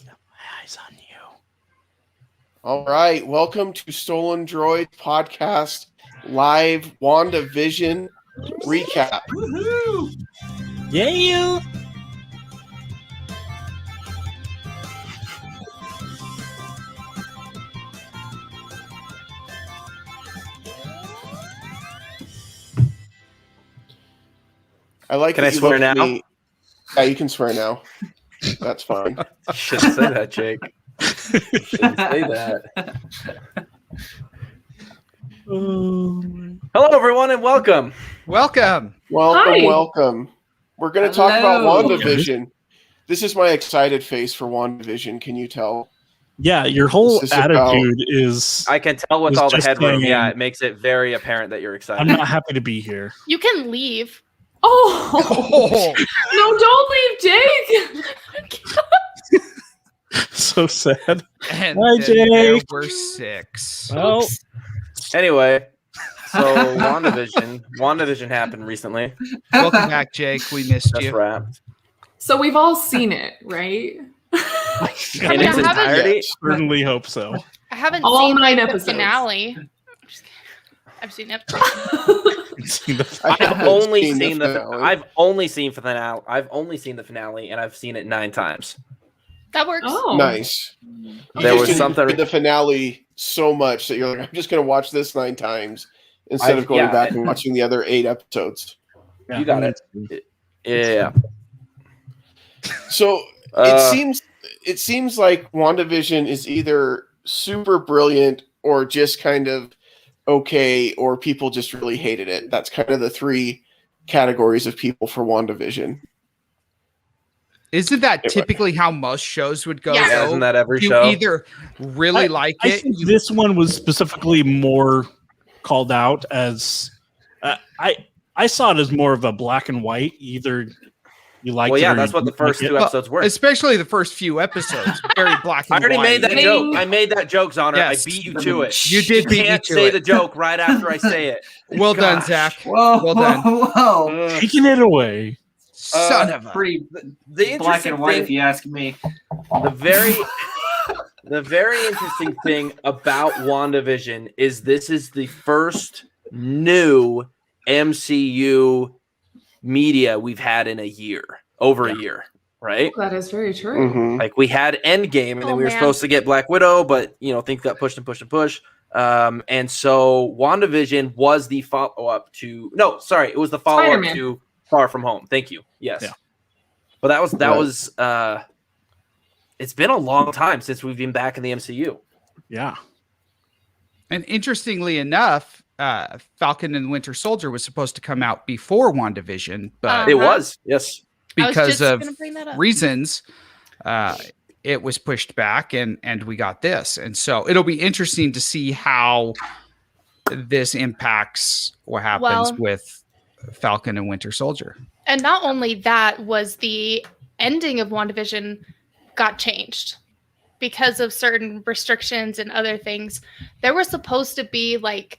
Eyes on you. All right, welcome to Stolendroids podcast live WandaVision recap. Woohoo! Yeah. I like. Can I swear now? Yeah, you can swear now. That's fine. You shouldn't say that, Jake. You shouldn't say that. Hello, everyone, and welcome. Welcome. Welcome, Hi. welcome. We're going to talk about Hello. WandaVision. This is my excited face for WandaVision. Can you tell? Yeah, your whole This is about- attitude is. I can tell with Was all the just headroom. saying- Yeah, it makes it very apparent that you're excited. I'm not happy to be here. You can leave. Oh, No, don't leave, Jake. So sad. and Hi, then there Jake. were 6. Well, Oops. Anyway, so WandaVision happened recently. Welcome back, Jake. We missed Just you. wrapped. So we've all seen it, right? I In mean, its I haven't- entirety. certainly hope so. I haven't All seen 9 the episodes. finale. I've seen it. I I've haven't only seen seen the the. finale. I've only seen finale. I've only seen the finale, and I've seen it 9 times. That works. Oh, Nice. There You was just something- enjoyed the finale so much that you're like, I'm just going to watch this 9 times instead I've- of going yeah, back and watching the other 8 episodes. Yeah, You got it. Yeah. So it seems like WandaVision is either super brilliant or just kind of okay, or people just really hated it. That's kind of the 3 categories of people for WandaVision. Isn't that typically how most shows would go? Yeah. Yeah, though? isn't that every you show? either really like I it. think this one was specifically more called out as. I saw it as more of a black and white. Either you like. Well, it yeah, or that's you what the don't first like 2 it. episodes were. Especially the first few episodes. Very black I and already white. made that Maybe- joke. I made that joke, Zonner. Yes. I beat you to it. You did beat me Can't to say it. the joke right after I say it. Well done, Gosh. Zach. Whoa, Well done. whoa. Taking it away. Son of a. Pretty The black interesting and white, thing, if you ask me. the very interesting thing about WandaVision is this is the first new MCU media we've had in a year, over a year, right? that is very true. Mhm. Like we had Endgame, and then Oh, we were man. supposed to get Black Widow, but things got pushed and pushed and pushed. And so WandaVision was the follow-up to it was the follow-up Spider-Man. to Far From Home. Thank you. Yes. Yeah. But that Right. was it's been a long time since we've been back in the MCU. Yeah. And interestingly enough, Falcon and the Winter Soldier was supposed to come out before WandaVision, but It Uh-huh. was, yes. I was because just of gonna bring that up. reasons, it was pushed back, and we got this. And so it'll be interesting to see how this impacts what happens Well- with Falcon and Winter Soldier. And not only that, was the ending of WandaVision got changed because of certain restrictions and other things. There was supposed to be like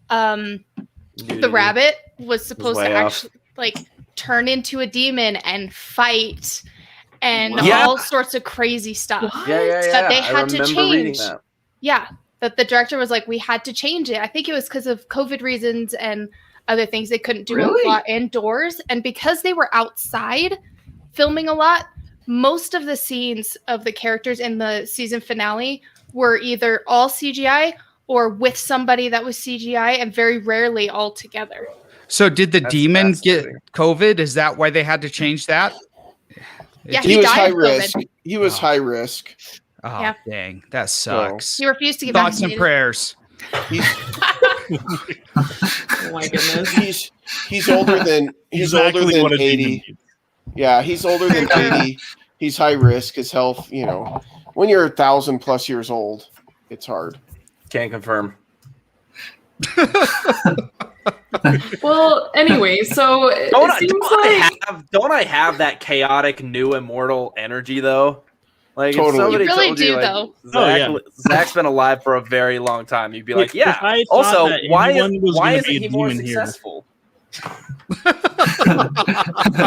the rabbit was supposed to way off. actually like turn into a demon and fight and Yeah. all sorts of crazy stuff. Yeah. That they I had to remember reading change. that. Yeah, that the director was like, we had to change it. I think it was because of COVID reasons and other things. They couldn't do Really? a lot indoors. And because they were outside filming a lot, most of the scenes of the characters in the season finale were either all CGI or with somebody that was CGI and very rarely all together. So did the That's demon get fascinating. COVID? Is that why they had to change that? Yeah, He was died high of risk. COVID. He was Oh. high risk. Oh, Yeah. dang. That sucks. He refused to get Thoughts and vaccinated. prayers. He's Oh my goodness. he's older than Exactly what a demon 80. needs. Yeah, he's older than 80. He's high risk. His health, when you're 1,000+ years old, it's hard. Can't confirm. Well, anyway, so it seems like Don't I have that chaotic new immortal energy though? Like Totally. if somebody You really told do, you, like, though. Zach's been alive for a very long time. You'd be like, If yeah. I thought Also, that why anyone was gonna isn't be a he more demon here. successful?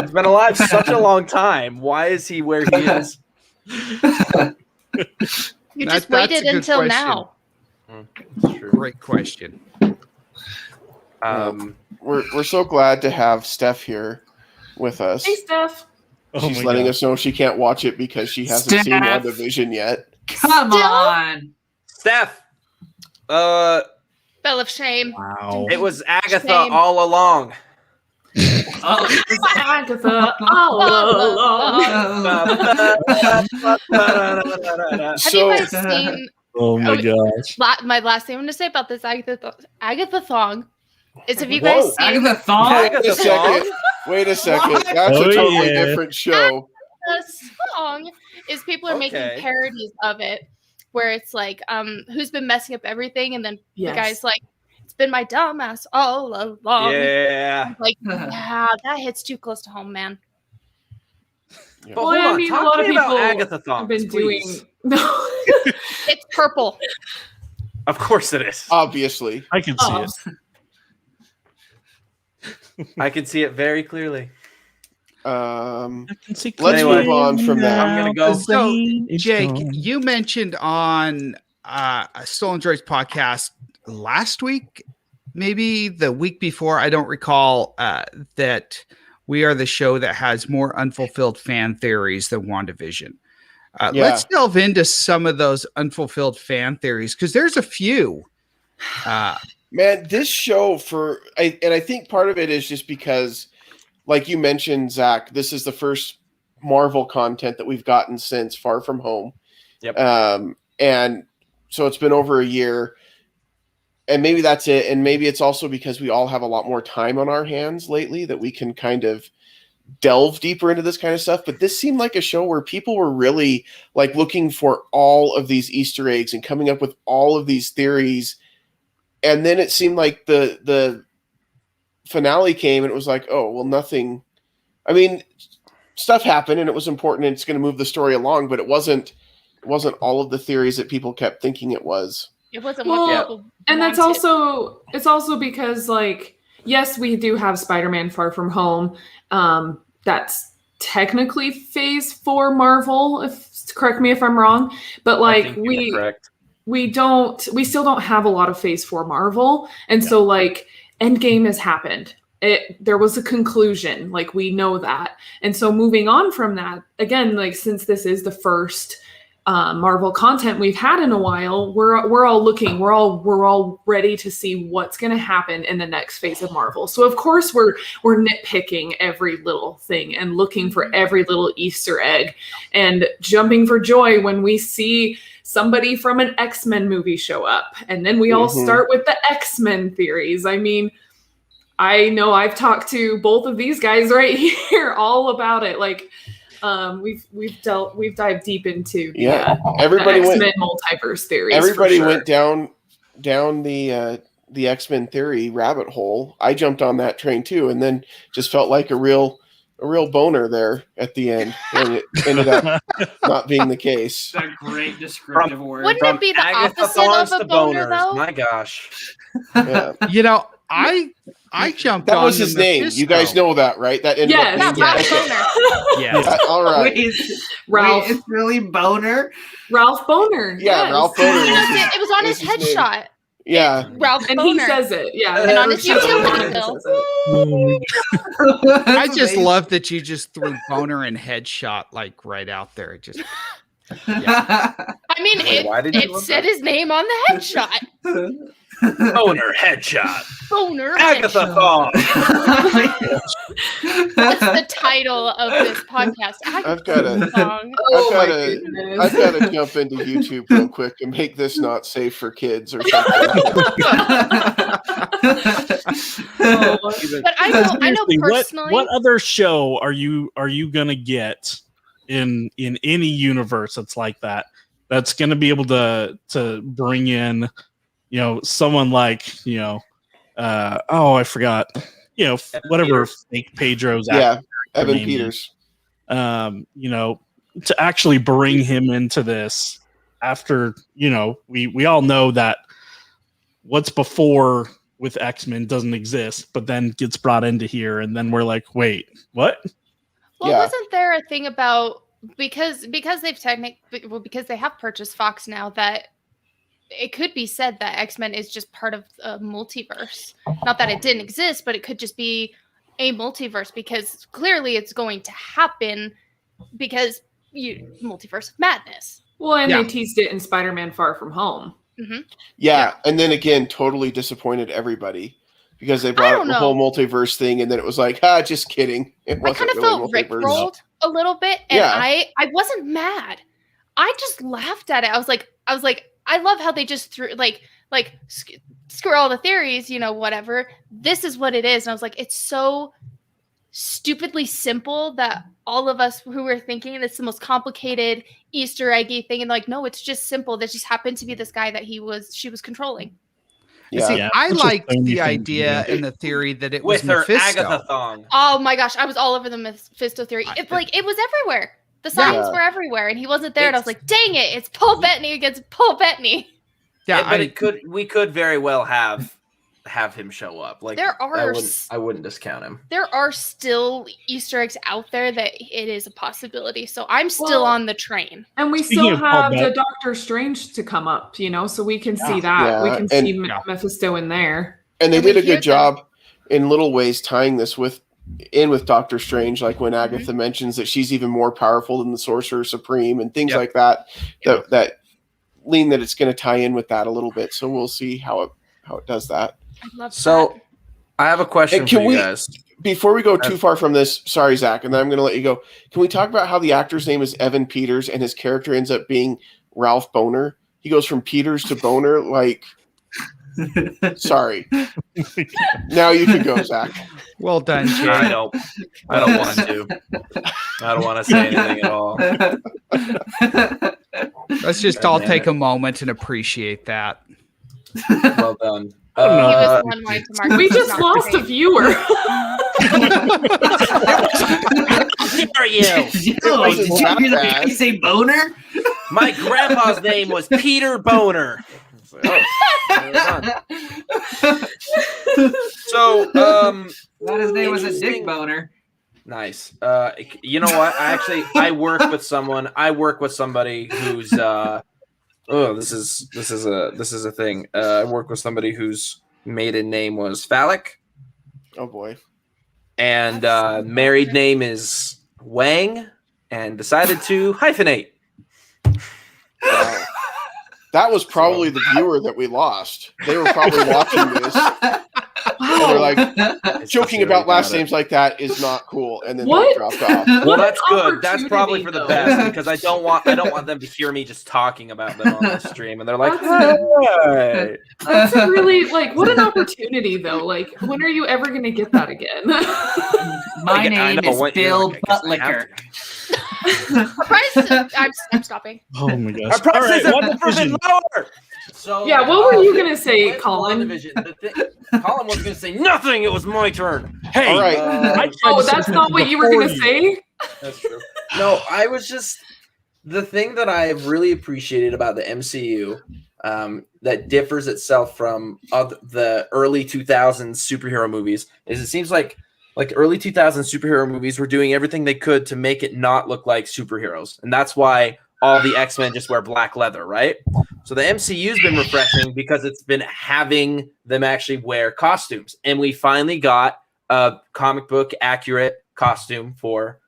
He's been alive such a long time. Why is he where he is? You just waited until now. Great question. We're so glad to have Steph here with us. Hey, Steph. She's letting us know she can't watch it because she hasn't seen WandaVision yet. Come on, Steph. Bell of shame. Wow. It was Agatha Shame. all along. Agatha all along. Have you guys seen? Oh my gosh. My last thing I'm going to say about this Agatha thong is, have you guys seen Agatha Thong. Wait a second. What? That's a totally Oh, different show. the song? Is people are making parodies of it, where it's like, who's been messing up everything, and then the guy's like, it's been my dumbass all along. Yeah. I'm like, yeah, that hits too close to home, man. But Well, hold I on, mean, talk a lot to of me about people Agatha Thongs, have been please. doing. It's purple. Of course it is. Obviously. I can see it. I can see it very clearly. Let's move on from that. I'm gonna go. So, Jake, you mentioned on Stolendroids podcast last week, maybe the week before, I don't recall, that we are the show that has more unfulfilled fan theories than WandaVision. Let's delve into some of those unfulfilled fan theories, because there's a few. Man, this show I think part of it is just because, like you mentioned, Zach, this is the first Marvel content that we've gotten since Far From Home. Yep. And so it's been over a year, and maybe that's it. And maybe it's also because we all have a lot more time on our hands lately that we can kind of delve deeper into this kind of stuff. But this seemed like a show where people were really like looking for all of these Easter eggs and coming up with all of these theories. And then it seemed like the finale came and it was like, oh, well, nothing. I mean, stuff happened and it was important and it's going to move the story along, but it wasn't all of the theories that people kept thinking it was. It wasn't what people and that's wanted. it's also because, like, yes, we do have Spider-Man Far From Home. That's technically Phase 4 Marvel. Correct me if I'm wrong, but like we still don't have a lot of Phase 4 Marvel, and so like Endgame has happened. There was a conclusion, like we know that, and so moving on from that, again, like since this is the first Marvel content we've had in a while, we're all looking, we're all ready to see what's going to happen in the next phase of Marvel. So of course we're nitpicking every little thing and looking for every little Easter egg and jumping for joy when we see somebody from an X-Men movie show up, and then we all start with the X-Men theories. I mean, I know I've talked to both of these guys right here all about it. Like, we've dived deep into the X-Men multiverse theories. Everybody went down the X-Men theory rabbit hole. I jumped on that train too, and then just felt like a real boner there at the end, and it ended up not being the case. That's a great descriptive word. Wouldn't it be the opposite of a boner, though? My gosh. Yeah. You know, I jumped on. That was his name. Mephisto. You guys know that, right? That ended up being Ralph Boner. Yes. all right. Ralph. Wait, it's really Boner? Ralph Boner. Yeah, yes. Ralph Boner. It was on his is his headshot. Yeah. Ralph And Boner. he says it. Yeah. And on his utility bill. I just love that you just threw boner and headshot like right out there. It just I mean, why did you it love said his name on the headshot. Boner headshot. Boner. Agatha headshot. Thong. That's the title of this podcast. I've gotta- Song. I've got to jump into YouTube real quick and make this not safe for kids or something. But I know personally. What other show are you gonna get in any universe that's like that? That's gonna be able to bring in, you know, someone like, you know, I forgot, you know, whatever fake Pedro's. Yeah, Evan name Peters. You know, to actually bring him into this after, you know, we all know that what's before with X-Men doesn't exist, but then gets brought into here, and then we're like, wait, what? Well, Yeah. wasn't there a thing about because because they have purchased Fox now, that it could be said that X-Men is just part of a multiverse. Not that it didn't exist, but it could just be a multiverse, because clearly it's going to happen because multiverse of madness. Well, and they teased it in Spider-Man Far From Home. Mm-hmm. Yeah, and then again, totally disappointed everybody because they brought up the whole multiverse thing, and then it was like, just kidding. It wasn't I kind of felt rickrolled a little bit, and I wasn't mad. I just laughed at it. I was like, I love how they just threw screw all the theories, whatever. This is what it is, and I was like, it's so stupidly simple that all of us who were thinking it's the most complicated Easter eggy thing, and no, it's just simple. That just happened to be this guy that she was controlling. Yeah. See, I liked the idea and the theory that it was her Mephisto. Agatha thong. Oh my gosh, I was all over the Mephisto theory. It was everywhere. The signs were everywhere, and he wasn't there. And I was like, "Dang it! It's Paul Bettany against Paul Bettany." Yeah, but we could very well have him show up. I wouldn't discount him. There are still Easter eggs out there that it is a possibility. So I'm still on the train. And we still have the Doctor Strange to come up, so we can see that. Yeah. We can see Mephisto in there. And they did a good job in little ways tying this with Doctor Strange, like when Agatha mentions that she's even more powerful than the Sorcerer Supreme and things like that. That lean that it's going to tie in with that a little bit. So we'll see how it does that. I love that. I have a question for you guys. Before we go too far from this, sorry, Zach, and then I'm going to let you go. Can we talk about how the actor's name is Evan Peters and his character ends up being Ralph Boner? He goes from Peters to Boner, sorry. Now you can go, Zach. Well done, Jay. I don't want to. I don't want to say anything at all. Let's just all take a moment and appreciate that. Well done. We just lost a viewer. Who are you? Did you hear the guy say Boner? My grandpa's name was Peter Boner. So, his name was a Dick Boner. Nice. You know what? I work with somebody who's this is a thing. I work with somebody whose maiden name was Phallic. Oh boy. And married name is Wang, and decided to hyphenate. Wow. That was probably the viewer that we lost. They were probably watching this. And they're like, joking about last names like that is not cool, and then they dropped off. Well, that's good. That's probably for the best, because I don't want them to hear me just talking about them on the stream, and they're like, hey. That's a really what an opportunity though. When are you ever going to get that again? My name is Bill Buttlicker. I'm stopping. Oh my gosh! Our price is 1% lower. So what were you gonna say, Colin? Colin was gonna say nothing. It was my turn. Hey, all right. That's not what you were gonna say. That's true. No, I was just the thing that I really appreciated about the MCU that differs itself from the early 2000s superhero movies is it seems like early 2000s superhero movies were doing everything they could to make it not look like superheroes, and that's why all the X-Men just wear black leather, right? So the MCU's been refreshing because it's been having them actually wear costumes. And we finally got a comic book accurate costume for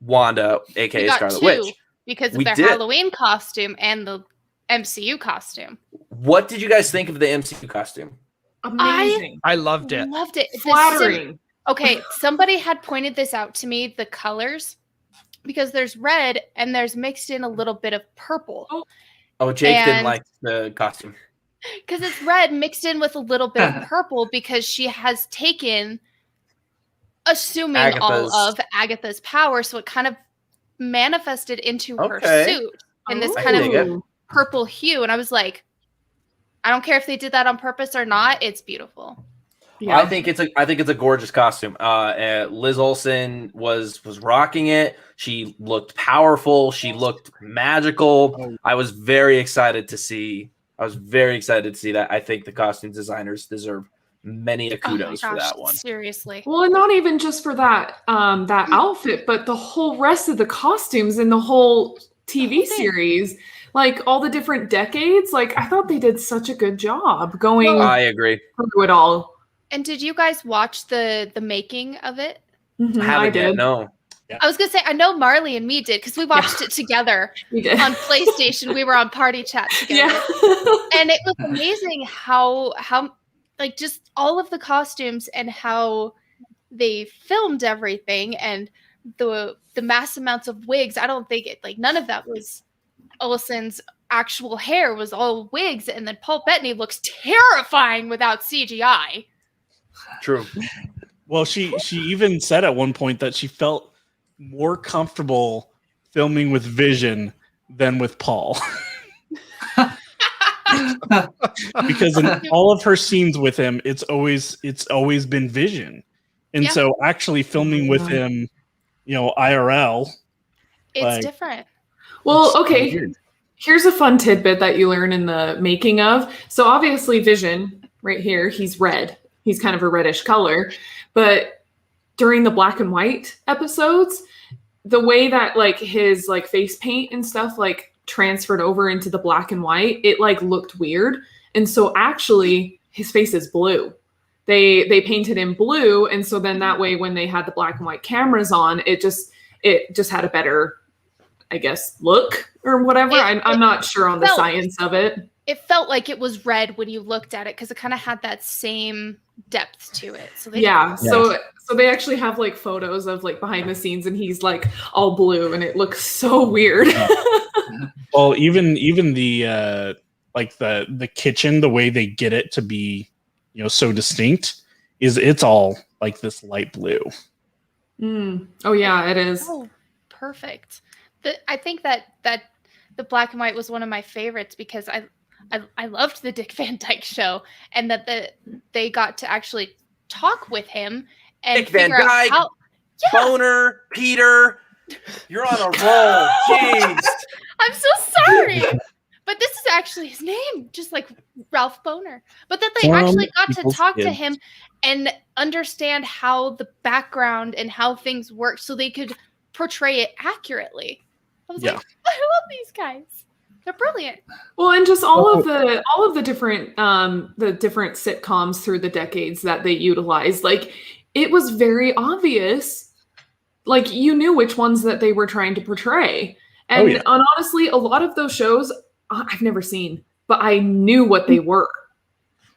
Wanda, aka Scarlet Witch. Because of their Halloween costume and the MCU costume. What did you guys think of the MCU costume? Amazing. I loved it. Loved it. Flattering. Okay, somebody had pointed this out to me, the colors. Because there's red and there's mixed in a little bit of purple. Oh, Jake didn't like the costume. Because it's red mixed in with a little bit of purple because she has taken, assuming all of Agatha's power, so it kind of manifested into her suit in this kind of purple hue. And I was like, I don't care if they did that on purpose or not. It's beautiful. Yeah. I think it's a gorgeous costume. Liz Olsen was rocking it. She looked powerful. She looked magical. I was very excited to see that. I think the costume designers deserve many kudos for that one. Seriously. Well, and not even just for that that outfit, but the whole rest of the costumes in the whole TV series, like all the different decades. Like I thought they did such a good job going. I agree. Through it all. And did you guys watch the making of it? Mm-hmm, I did. No. Yeah. I was gonna say I know Marley and me did because we watched it together on PlayStation. We were on party chat together, and it was amazing how like just all of the costumes and how they filmed everything and the mass amounts of wigs. I don't think it like none of that was Olsen's actual hair was all wigs, and then Paul Bettany looks terrifying without CGI. True. Well, she even said at one point that she felt more comfortable filming with Vision than with Paul. Because in all of her scenes with him, it's always been Vision. And so actually filming with him, IRL, it's different. Well, okay. Here's a fun tidbit that you learn in the making of. So obviously Vision right here, he's red. He's kind of a reddish color, but during the black and white episodes, the way that like his like face paint and stuff like transferred over into the black and white, it like looked weird. And so actually his face is blue. They painted him blue, and so then that way when they had the black and white cameras on, it just had a better, I guess, look or whatever. I'm not sure on the science of it. It felt like it was red when you looked at it because it kind of had that same depth to it. So so they actually have like photos of like behind the scenes, and he's like all blue, and it looks so weird. Well, even the like the kitchen, the way they get it to be, so distinct, it's all like this light blue. Oh yeah, it is. Oh, perfect. I think that the black and white was one of my favorites because I loved the Dick Van Dyke Show, and that they got to actually talk with him and Dick Van Dyke, Boner, Peter, you're on a roll. Jeez. I'm so sorry, but this is actually his name, just like Ralph Boner. But that they actually got to talk to him and understand how the background and how things work, so they could portray it accurately. I was like, I love these guys. They're brilliant. Well, and just all of the different sitcoms through the decades that they utilized, like it was very obvious, like you knew which ones that they were trying to portray. And honestly, a lot of those shows I've never seen, but I knew what they were,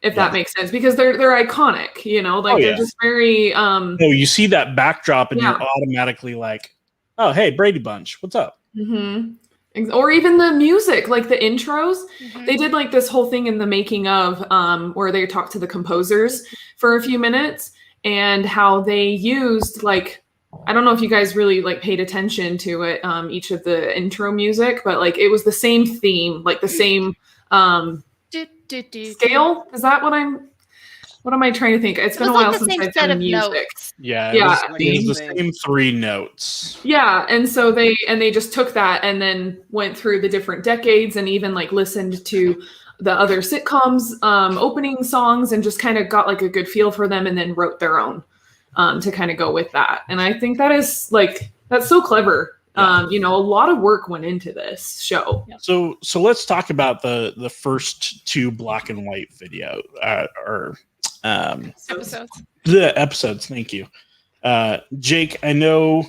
if that makes sense, because they're iconic, they're just very you see that backdrop and you're automatically like, oh, hey, Brady Bunch, what's up? Mm-hmm. Or even the music, like the intros. Mm-hmm. They did like this whole thing in the making of where they talked to the composers for a few minutes, and how they used like, I don't know if you guys really like paid attention to it, each of the intro music, but like it was the same theme, like the same scale. Is that what am I trying to think? It's been a while since I've done music. Notes. Yeah, it was the same 3 notes. Yeah, and so they just took that and then went through the different decades and even like listened to the other sitcoms opening songs and just kind of got like a good feel for them and then wrote their own to kind of go with that. And I think that is like, that's so clever. A lot of work went into this show. So let's talk about the first 2 black and white episodes. The episodes, thank you. Jake, I know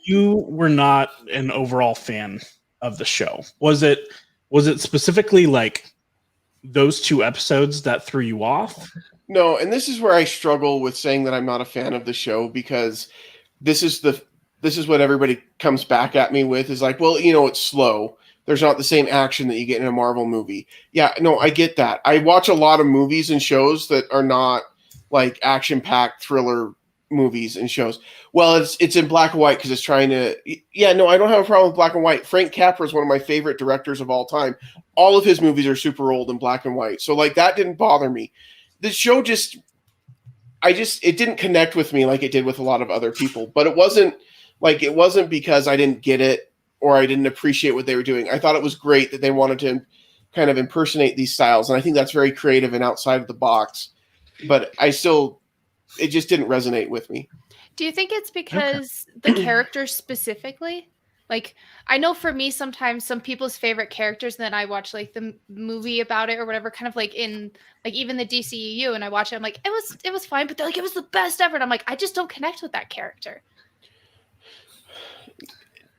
you were not an overall fan of the show. Was it specifically like those 2 episodes that threw you off? No, and this is where I struggle with saying that I'm not a fan of the show, because this is what everybody comes back at me with, is like, well, it's slow. There's not the same action that you get in a Marvel movie. Yeah, no, I get that. I watch a lot of movies and shows that are not like action-packed thriller movies and shows. Well, it's in black and white because it's trying to. Yeah, no, I don't have a problem with black and white. Frank Capra is one of my favorite directors of all time. All of his movies are super old and black and white, so like that didn't bother me. The show it didn't connect with me like it did with a lot of other people. But it wasn't because I didn't get it or I didn't appreciate what they were doing. I thought it was great that they wanted to kind of impersonate these styles, and I think that's very creative and outside of the box. but it just didn't resonate with me. Do you think it's because the characters specifically? Like, I know for me, sometimes some people's favorite characters, and then I watch like the movie about it or whatever, kind of like in like even the DCEU, and I watch it, I'm like, it was fine, but they're like, it was the best ever. And I'm like, I just don't connect with that character.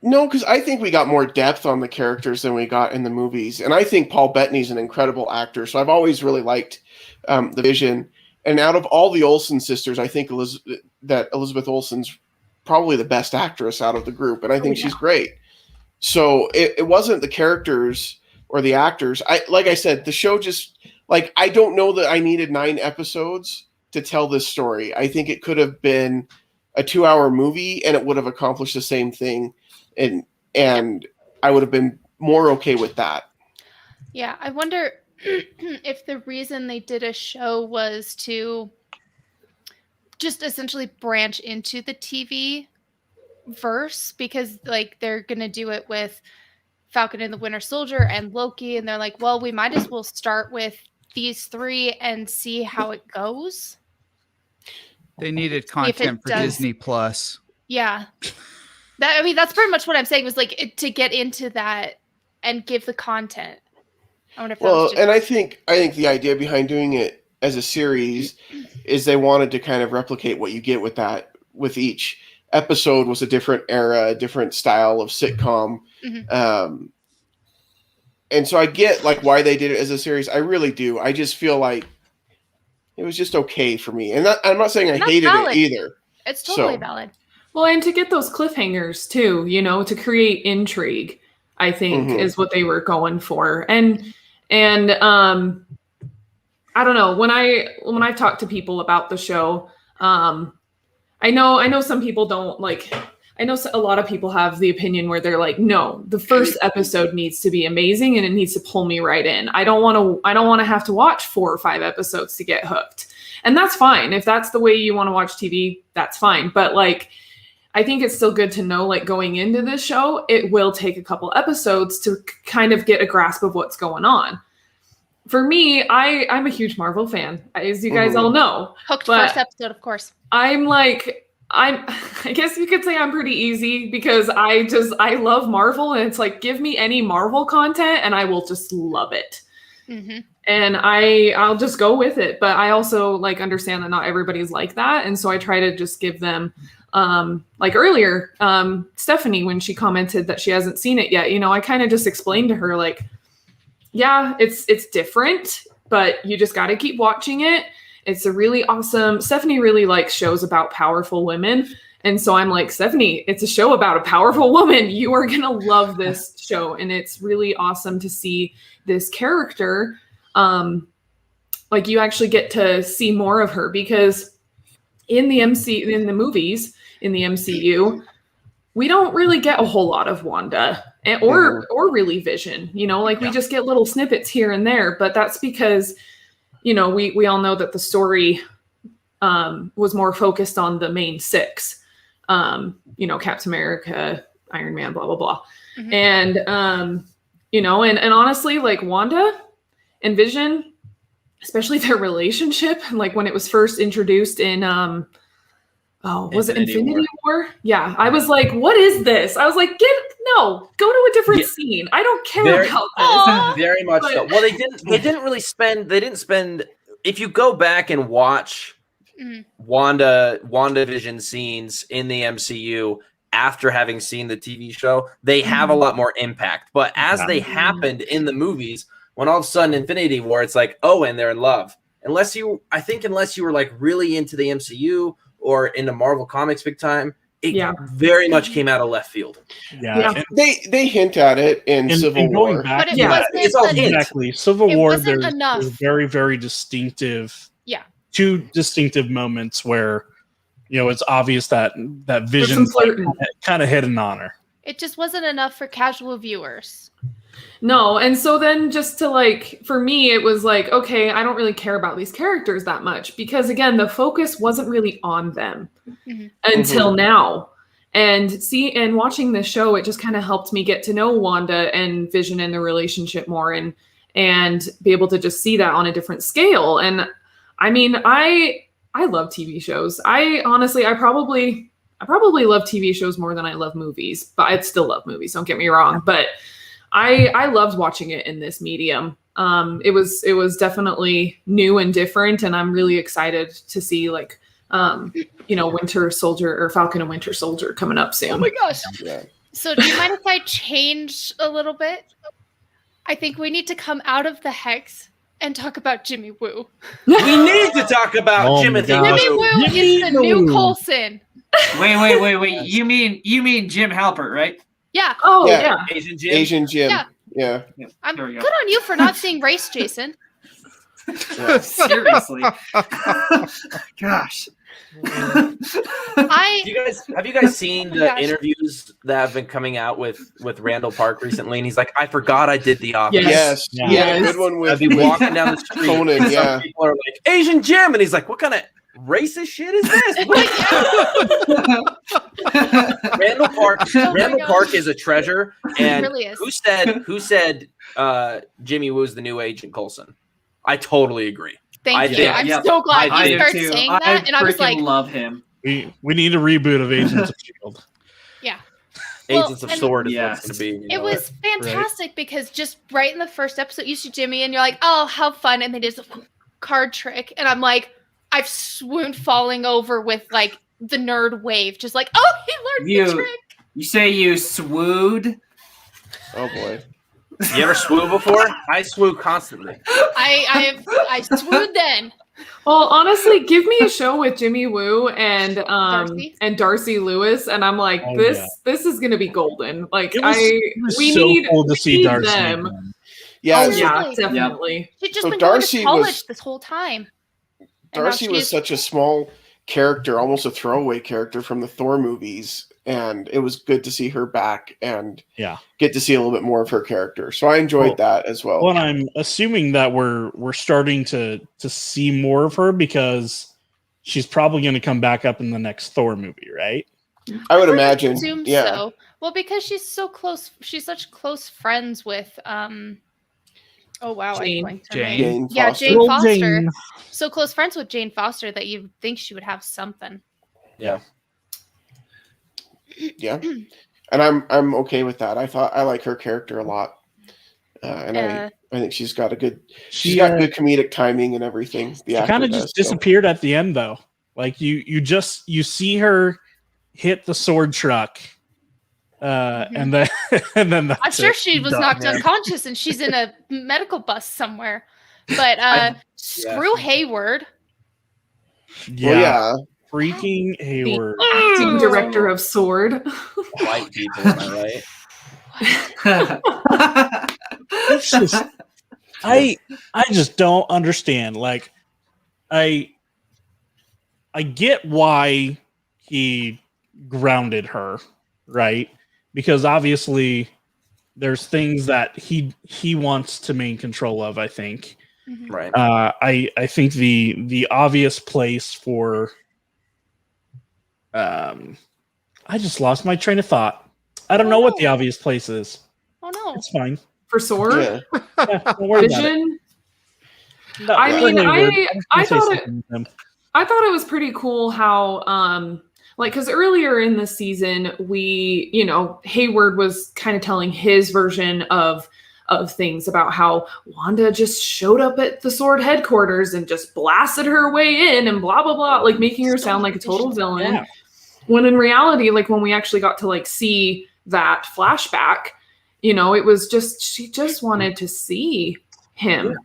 No, because I think we got more depth on the characters than we got in the movies. And I think Paul Bettany's an incredible actor. So I've always really liked the Vision. And out of all the Olsen sisters, I think Elizabeth Olsen's probably the best actress out of the group, and I think she's great. So it wasn't the characters or the actors. Like I said, the show just like, I don't know that I needed 9 episodes to tell this story. I think it could have been a 2-hour movie and it would have accomplished the same thing, and I would have been more okay with that. Yeah, I wonder if the reason they did a show was to just essentially branch into the TV verse, because like they're gonna do it with Falcon and the Winter Soldier and Loki, and they're like, well, we might as well start with these 3 and see how it goes. They needed content for Disney Plus. Yeah, that's pretty much what I'm saying, was like to get into that and give the content. I wonder if and I think the idea behind doing it as a series is they wanted to kind of replicate what you get with each episode was a different era, a different style of sitcom. Mm-hmm. And so I get like why they did it as a series. I really do. I just feel like it was just okay for me. And I'm not saying I hated it either. It's totally valid. Well, and to get those cliffhangers too, to create intrigue, I think is what they were going for. And I don't know, when I've talked to people about the show, I know some people don't like, I know a lot of people have the opinion where they're like, no, the first episode needs to be amazing and it needs to pull me right in. I don't want to have to watch 4 or 5 episodes to get hooked. And that's fine. If that's the way you want to watch TV, that's fine. But like, I think it's still good to know, like going into this show, it will take a couple episodes to kind of get a grasp of what's going on. For me, I'm a huge Marvel fan, as you guys all know. Hooked first episode, of course. I guess you could say I'm pretty easy because I love Marvel, and it's like, give me any Marvel content and I will just love it. Mm-hmm. And I'll just go with it. But I also like understand that not everybody's like that. And so I try to just give them, like earlier, Stephanie, when she commented that she hasn't seen it yet, I kind of just explained to her like, yeah, it's different, but you just got to keep watching it. It's a really awesome, Stephanie really likes shows about powerful women. And so I'm like, Stephanie, it's a show about a powerful woman. You are going to love this show. And it's really awesome to see this character. Like you actually get to see more of her, because in the movies, in the MCU, we don't really get a whole lot of Wanda or really Vision, we just get little snippets here and there, but that's because, we all know that the story was more focused on the main 6, Captain America, Iron Man, blah, blah, blah. Mm-hmm. And, and honestly, like Wanda and Vision, especially their relationship, like when it was first introduced in, was it Infinity War? Yeah. I was like, what is this? I was like, go to a different scene. I don't care about this. Very much so. Well, they didn't spend, if you go back and watch WandaVision scenes in the MCU after having seen the TV show, they have a lot more impact. But as they happened in the movies, when all of a sudden Infinity War, it's like, oh, and they're in love. Unless you were like really into the MCU or into Marvel Comics big time, it very much came out of left field. Yeah. They hint at it in Civil War. But it's all exactly. Civil War, there's very, very distinctive, two distinctive moments where, it's obvious that Vision kind of hit an honor. It just wasn't enough for casual viewers. No, and so then just to like, for me, it was like, okay, I don't really care about these characters that much because again, the focus wasn't really on them until now. And watching this show, it just kind of helped me get to know Wanda and Vision and their relationship more and be able to just see that on a different scale. And I mean, I love TV shows. I probably love TV shows more than I love movies, but I still love movies. Don't get me wrong. But I loved watching it in this medium. It was definitely new and different, and I'm really excited to see like Winter Soldier or Falcon and Winter Soldier coming up soon. Oh my gosh. Yeah. So do you mind if I change a little bit? I think we need to come out of the hex and talk about Jimmy Woo. We need to talk about Jimothy Jimmy Woo. Woo is the new Coulson. Wait. You mean Jim Halpert, right? Yeah. Oh Yeah. yeah. Asian Jim. Yeah. I'm There we good go. on you for not seeing race, Jason. Seriously. Gosh. I Have you guys seen the Gosh. interviews that have been coming out with Randall Park recently? And he's like, I forgot I did The Office. Yes. Yeah. Yeah. Good one with I'd be walking down the street. Conan, and yeah. some people are like, Asian Jim. And he's like, what kind of racist shit is this? Randall Park. Oh my Randall God. Park is a treasure. And really is. who said Jimmy Woo's the new Agent Coulson? I totally agree. Thank you. yeah, I'm yeah. so glad I you do started too. saying that, and I was freaking like, love him. We need a reboot of Agents of Shield. yeah. Well, Agents of and Sword is Yeah. what it's going to be. It was fantastic because just right in the first episode, you see Jimmy and you're like, oh, how fun. And they did a card trick. And I'm like, I've swooned falling over with like the nerd wave. Just like, oh, he learned the trick. You say you swooned? Oh boy. You ever swoo before? I swoo constantly. I swooned then. Well, honestly, give me a show with Jimmy Woo and Darcy? Darcy Lewis, and I'm like, Oh, this yeah. this is gonna be golden. Like It was we so need cool to we see need Darcy them. again. Yeah. Oh so yeah, Really? definitely. She'd just So been going Darcy to college was- this whole time. And now Darcy was she's- such a small character, almost a throwaway character from the Thor movies, and it was good to see her back and Yeah. get to see a little bit more of her character. So I enjoyed Well- that as well. Well, I'm assuming that we're starting to see more of her because she's probably going to come back up in the next Thor movie, right? I would imagine. assume Yeah. so. Well, because she's so close. She's such close friends with oh wow, Jane. I blanked her Jane. name. Jane Yeah, Foster. Jane Little Foster. Jane. So close friends with Jane Foster that you think she would have something. Yeah. And I'm okay with that. I like her character a lot. And I think she's got she's got good comedic timing and everything. The She actor kind of does, just disappeared at the end, though. Like you see her hit the sword truck, and then that's I'm sure it. she was Done. knocked Yeah. unconscious and she's in a medical bus somewhere. But screw Hayward. Yeah, Well, yeah. freaking Hayward. Acting director of Sword. White people, am I right? It's just I just don't understand. Like I get why he grounded her, right? Because obviously there's things that he wants to maintain control of, I think. Mhm. Right. I think the obvious place for I just lost my train of thought. I don't know what the obvious place is. Oh no. It's fine. For Sword? Yeah. Yeah, don't worry about it. Vision? No, I for mean, Hayward. I was gonna thought say it- something to him. I thought it was pretty cool how because earlier in the season Hayward was kind of telling his version of things about how Wanda just showed up at the Sword headquarters and just blasted her way in and blah blah blah, like making her sound like a total villain. Yeah. When in reality, like when we actually got to like see that flashback, it was just she just wanted to see him.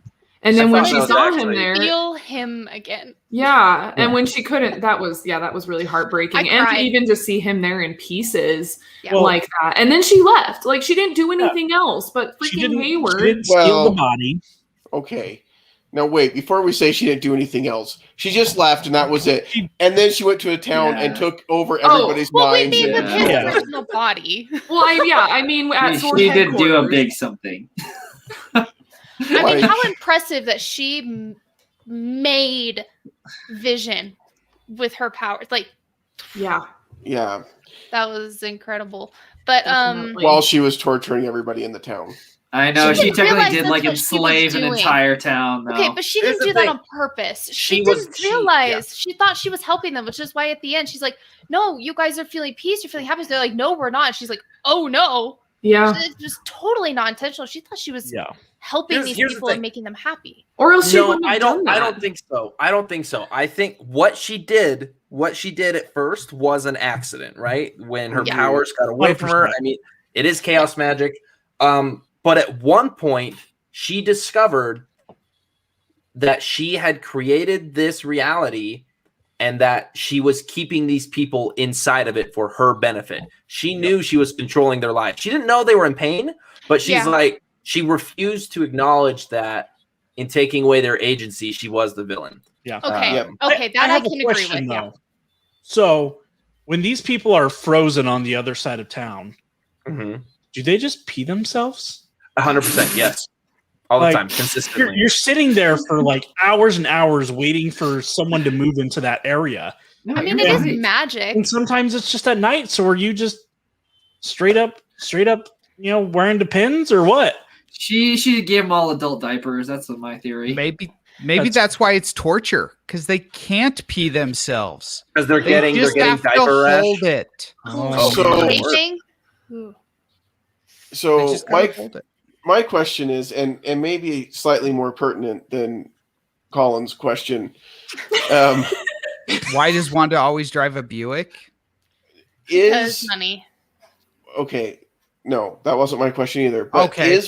And then I when thought she that was saw him actually- there, Feel him again. yeah, and when she couldn't, that was really heartbreaking. I And to cried. even just see him there in pieces Yeah. Well- like that. And then she left. Like she didn't do anything else, but She freaking didn't Hayward. steal Well- the body. Okay. Now wait, before we say she didn't do anything else, she just left and that was it. She- And then she went to a town and Yeah. took over everybody's Well, we minds. mean with his Yeah. personal body. Well, I mean at She Sword did do a headquarters. big something. I mean, Like- how impressive that she made Vision with her powers. Like Yeah. Yeah. that was incredible. But Definitely. While she was torturing everybody in the town. I know she technically realize did that's like what she enslave was an doing. entire town. Though. Okay, but she Here's didn't the do that thing. on purpose. She She was- didn't realize. She thought she was helping them, which is why at the end she's like, "No, you guys are feeling peace. You're feeling happy." They're like, "No, we're not." And she's like, "Oh no." Yeah. It's just totally not intentional. She thought she was helping Here's these the people and thing. making them happy. Or else she No, wouldn't have I done don't. that. I don't think so. I don't think so. I think what she did at first was an accident, right? When her Yeah. powers got away from her. 100%. I mean, it is chaos magic. But at one point, she discovered that she had created this reality and that she was keeping these people inside of it for her benefit. She knew she was controlling their lives. She didn't know they were in pain, but she's like, she refused to acknowledge that in taking away their agency, she was the villain. Yeah. Okay. Okay, that I can agree with. Yeah. So when these people are frozen on the other side of town, do they just pee themselves? 100%, yes. All the Like, time, consistently. You're sitting there for like hours and hours waiting for someone to move into that area. I mean, it is magic. And sometimes it's just at night. So are you just straight up, wearing the pins or what? She gave them all adult diapers. That's my theory. Maybe that's why it's torture, because they can't pee themselves. Because they're getting have diaper to rash. hold it. So my question is, and maybe slightly more pertinent than Colin's question. Why does Wanda always drive a Buick? Because money. Okay, no, that wasn't my question either. But okay,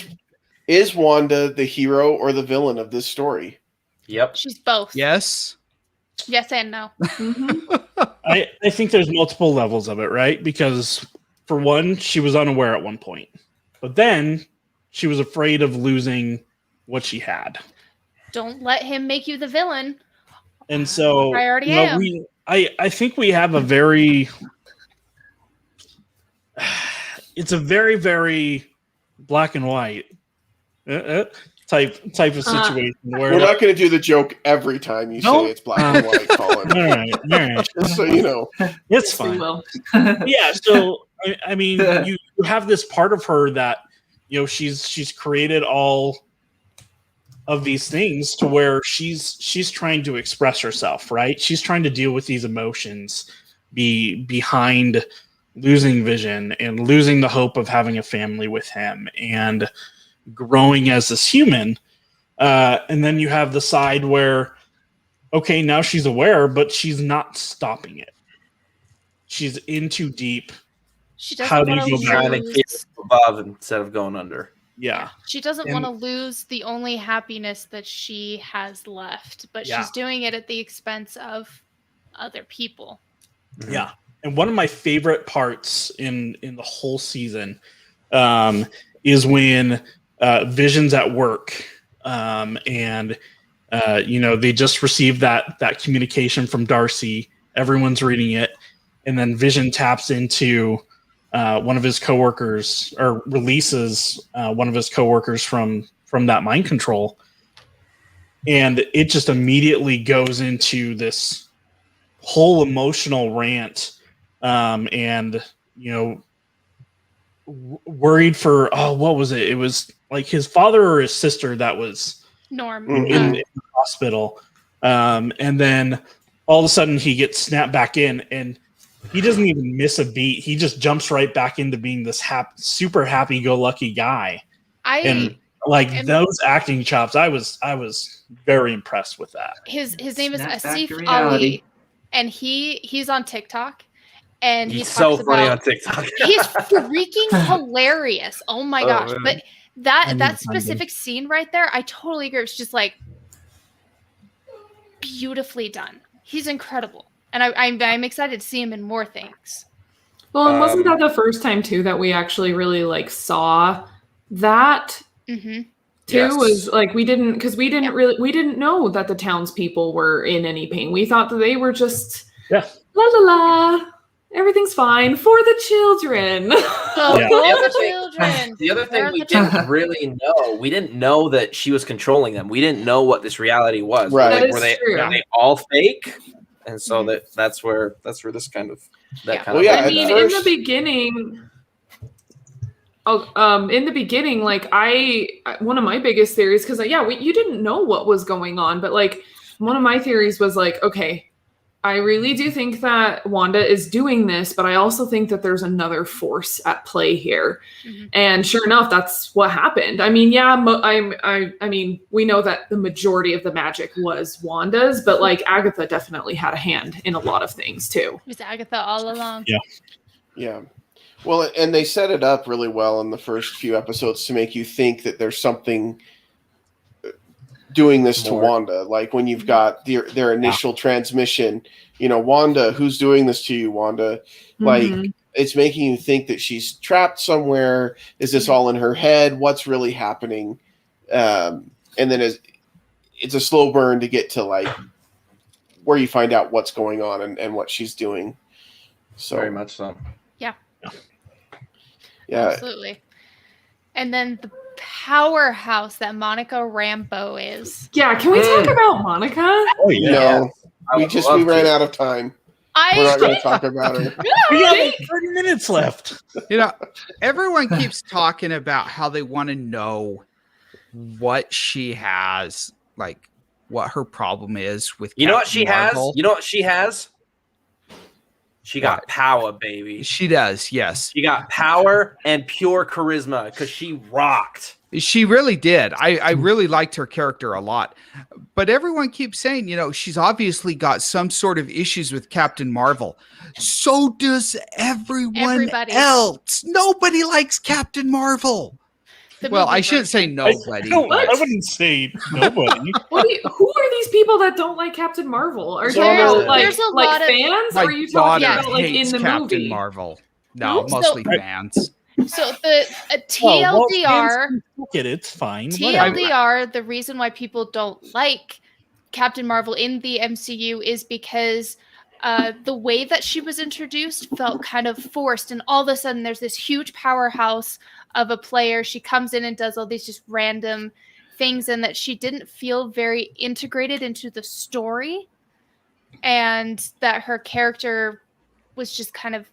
is Wanda the hero or the villain of this story? Yep, she's both. Yes and no. I think there's multiple levels of it, right? Because for one, she was unaware at one point, but then she was afraid of losing what she had. Don't let him make you the villain. And so I already am. I think we have a very it's a very, very black and white type of situation where we're not going to do the joke every time you say it's black and white, Colin. All right. Just so you know, it's fine. Yeah. So I mean, you have this part of her that she's created all of these things to where she's trying to express herself, right? She's trying to deal with these emotions behind losing Vision and losing the hope of having a family with him and growing as this human. And then you have the side where, okay, now she's aware, but she's not stopping it. She's in too deep. She doesn't want to trying to keep above instead of going under. Yeah. She doesn't want to lose the only happiness that she has left, but she's doing it at the expense of other people. Yeah. And one of my favorite parts in the whole season is when Vision's at work and they just received that communication from Darcy. Everyone's reading it. And then Vision taps into one of his coworkers, or releases one of his coworkers from that mind control. And it just immediately goes into this whole emotional rant. And worried for what was it? It was like his father or his sister that was Norm in the hospital. And then all of a sudden he gets snapped back in, and he doesn't even miss a beat. He just jumps right back into being this super happy-go-lucky guy. Those acting chops, I was very impressed with that. His name is Asif Ali, and he's on TikTok. And he's so funny on TikTok. He's freaking hilarious. Oh my gosh. But that specific scene right there, I totally agree. It's just like beautifully done. He's incredible. And I'm excited to see him in more things. Well, and wasn't that the first time too that we actually really saw that? Mm-hmm. Too was like we didn't know that the townspeople were in any pain. We thought that they were just la la la. Everything's fine for the children. The other thing we didn't really know, we didn't know that she was controlling them. We didn't know what this reality was. Right. Were they all fake? And so that's where this kind of I mean, in the beginning, in the beginning, like one of my biggest theories, because you didn't know what was going on, but like one of my theories was like, okay, I really do think that Wanda is doing this, but I also think that there's another force at play here. Mm-hmm. And sure enough, that's what happened. I mean, I mean, we know that the majority of the magic was Wanda's, but like Agatha definitely had a hand in a lot of things too. It was Agatha all along. Yeah. Yeah. Well, and they set it up really well in the first few episodes to make you think that there's something doing this to Wanda. Like when you've got their initial transmission, Wanda, who's doing this to you, Wanda? Like it's making you think that she's trapped somewhere. Is this all in her head? What's really happening? And then it's a slow burn to get to like where you find out what's going on and what she's doing. So very much so. Yeah, absolutely. And then the powerhouse that Monica Rambeau is. Yeah, can we talk about Monica? Oh yeah. No, we ran out of time. We're not going to talk about her. We have like 30 minutes left. Everyone keeps talking about how they want to know what she has, like what her problem is with. You know what she has? You know what she has? She got power, baby. She does, yes. She got power and pure charisma because she rocked. She really did. I really liked her character a lot. But everyone keeps saying, she's obviously got some sort of issues with Captain Marvel. So does everybody else. Nobody likes Captain Marvel. I shouldn't say nobody. I wouldn't say nobody. Who are these people that don't like Captain Marvel? Are you there's a lot of fans? Or are you talking about like in the Captain movie? Marvel. No, mostly fans. So the TLDR, it's fine. TLDR, the reason why people don't like Captain Marvel in the MCU is because the way that she was introduced felt kind of forced, and all of a sudden there's this huge powerhouse of a player. She comes in and does all these just random things, and that she didn't feel very integrated into the story, and that her character was just kind of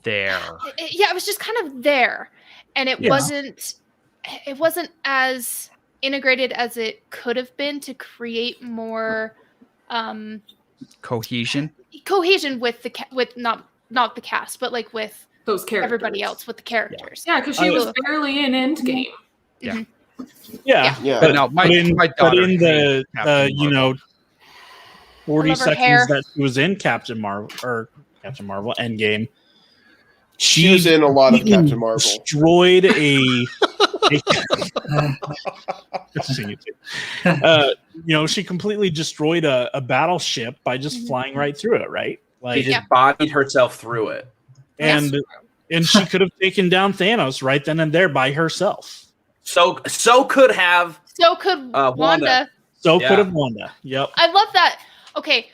there. It was just kind of there, and it wasn't as integrated as it could have been to create more cohesion with not the cast, but like with those characters, everybody else with the characters. Yeah, because she was barely in Endgame. Yeah. But no, my daughter in the 40 seconds that she was in Captain Marvel Endgame, she was in a lot of Captain Marvel. Destroyed she completely destroyed a battleship by just flying right through it, right? Like she just bodied herself through it. And she could have taken down Thanos right then and there by herself. So could Wanda. So could have Wanda. Yep. I love that. Okay,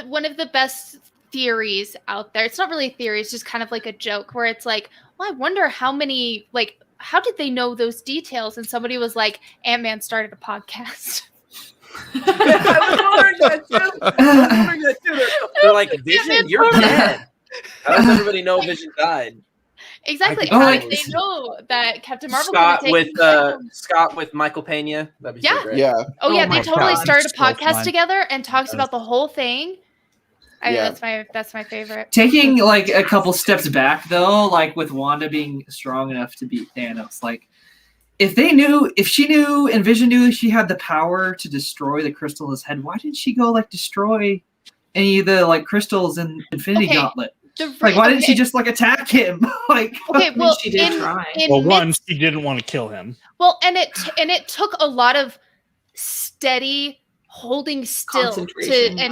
one of the best theories out there. It's not really a theory. It's just kind of like a joke where it's like, well, I wonder how did they know those details? And somebody was like, Ant-Man started a podcast. I was wondering that too. They're like, Vision, you're dead. How does everybody know Vision died? Exactly. How did they know that Captain Marvel Scott with Michael Pena? That'd be so great. Yeah. Oh yeah, they totally started a podcast together and talks about the whole thing. That's my favorite. Taking like a couple steps back though, like with Wanda being strong enough to beat Thanos, like if she knew and Vision knew she had the power to destroy the crystal in his head, why didn't she go like destroy any of the like crystals in Infinity Gauntlet? Why didn't she just like attack him? She did try. She didn't want to kill him. Well, and it took a lot of steady holding still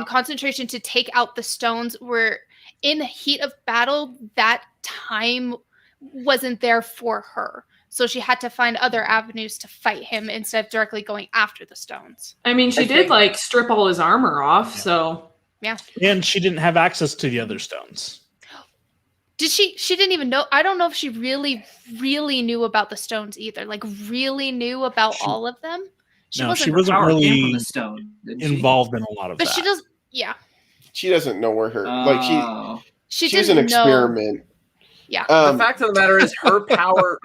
concentration to take out the stones. Where in the heat of battle, that time wasn't there for her. So she had to find other avenues to fight him instead of directly going after the stones. I mean, she did like strip all his armor off, so yeah. And she didn't have access to the other stones. Did she? She didn't even know. I don't know if she really, really knew about the stones either. Like really knew about all of them. She wasn't really involved in a lot of that. But she does. Yeah. She doesn't know where her she was an experiment. Yeah. The fact of the matter is her power,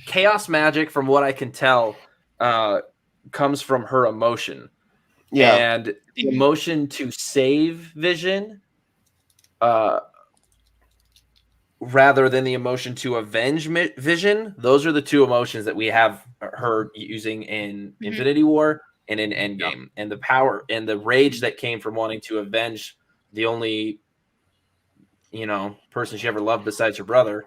chaos magic, from what I can tell, comes from her emotion. Yeah. And the emotion to save Vision, rather than the emotion to avenge Vision, those are the two emotions that we have her using in Infinity War and in Endgame. And the power and the rage that came from wanting to avenge the only, person she ever loved besides her brother.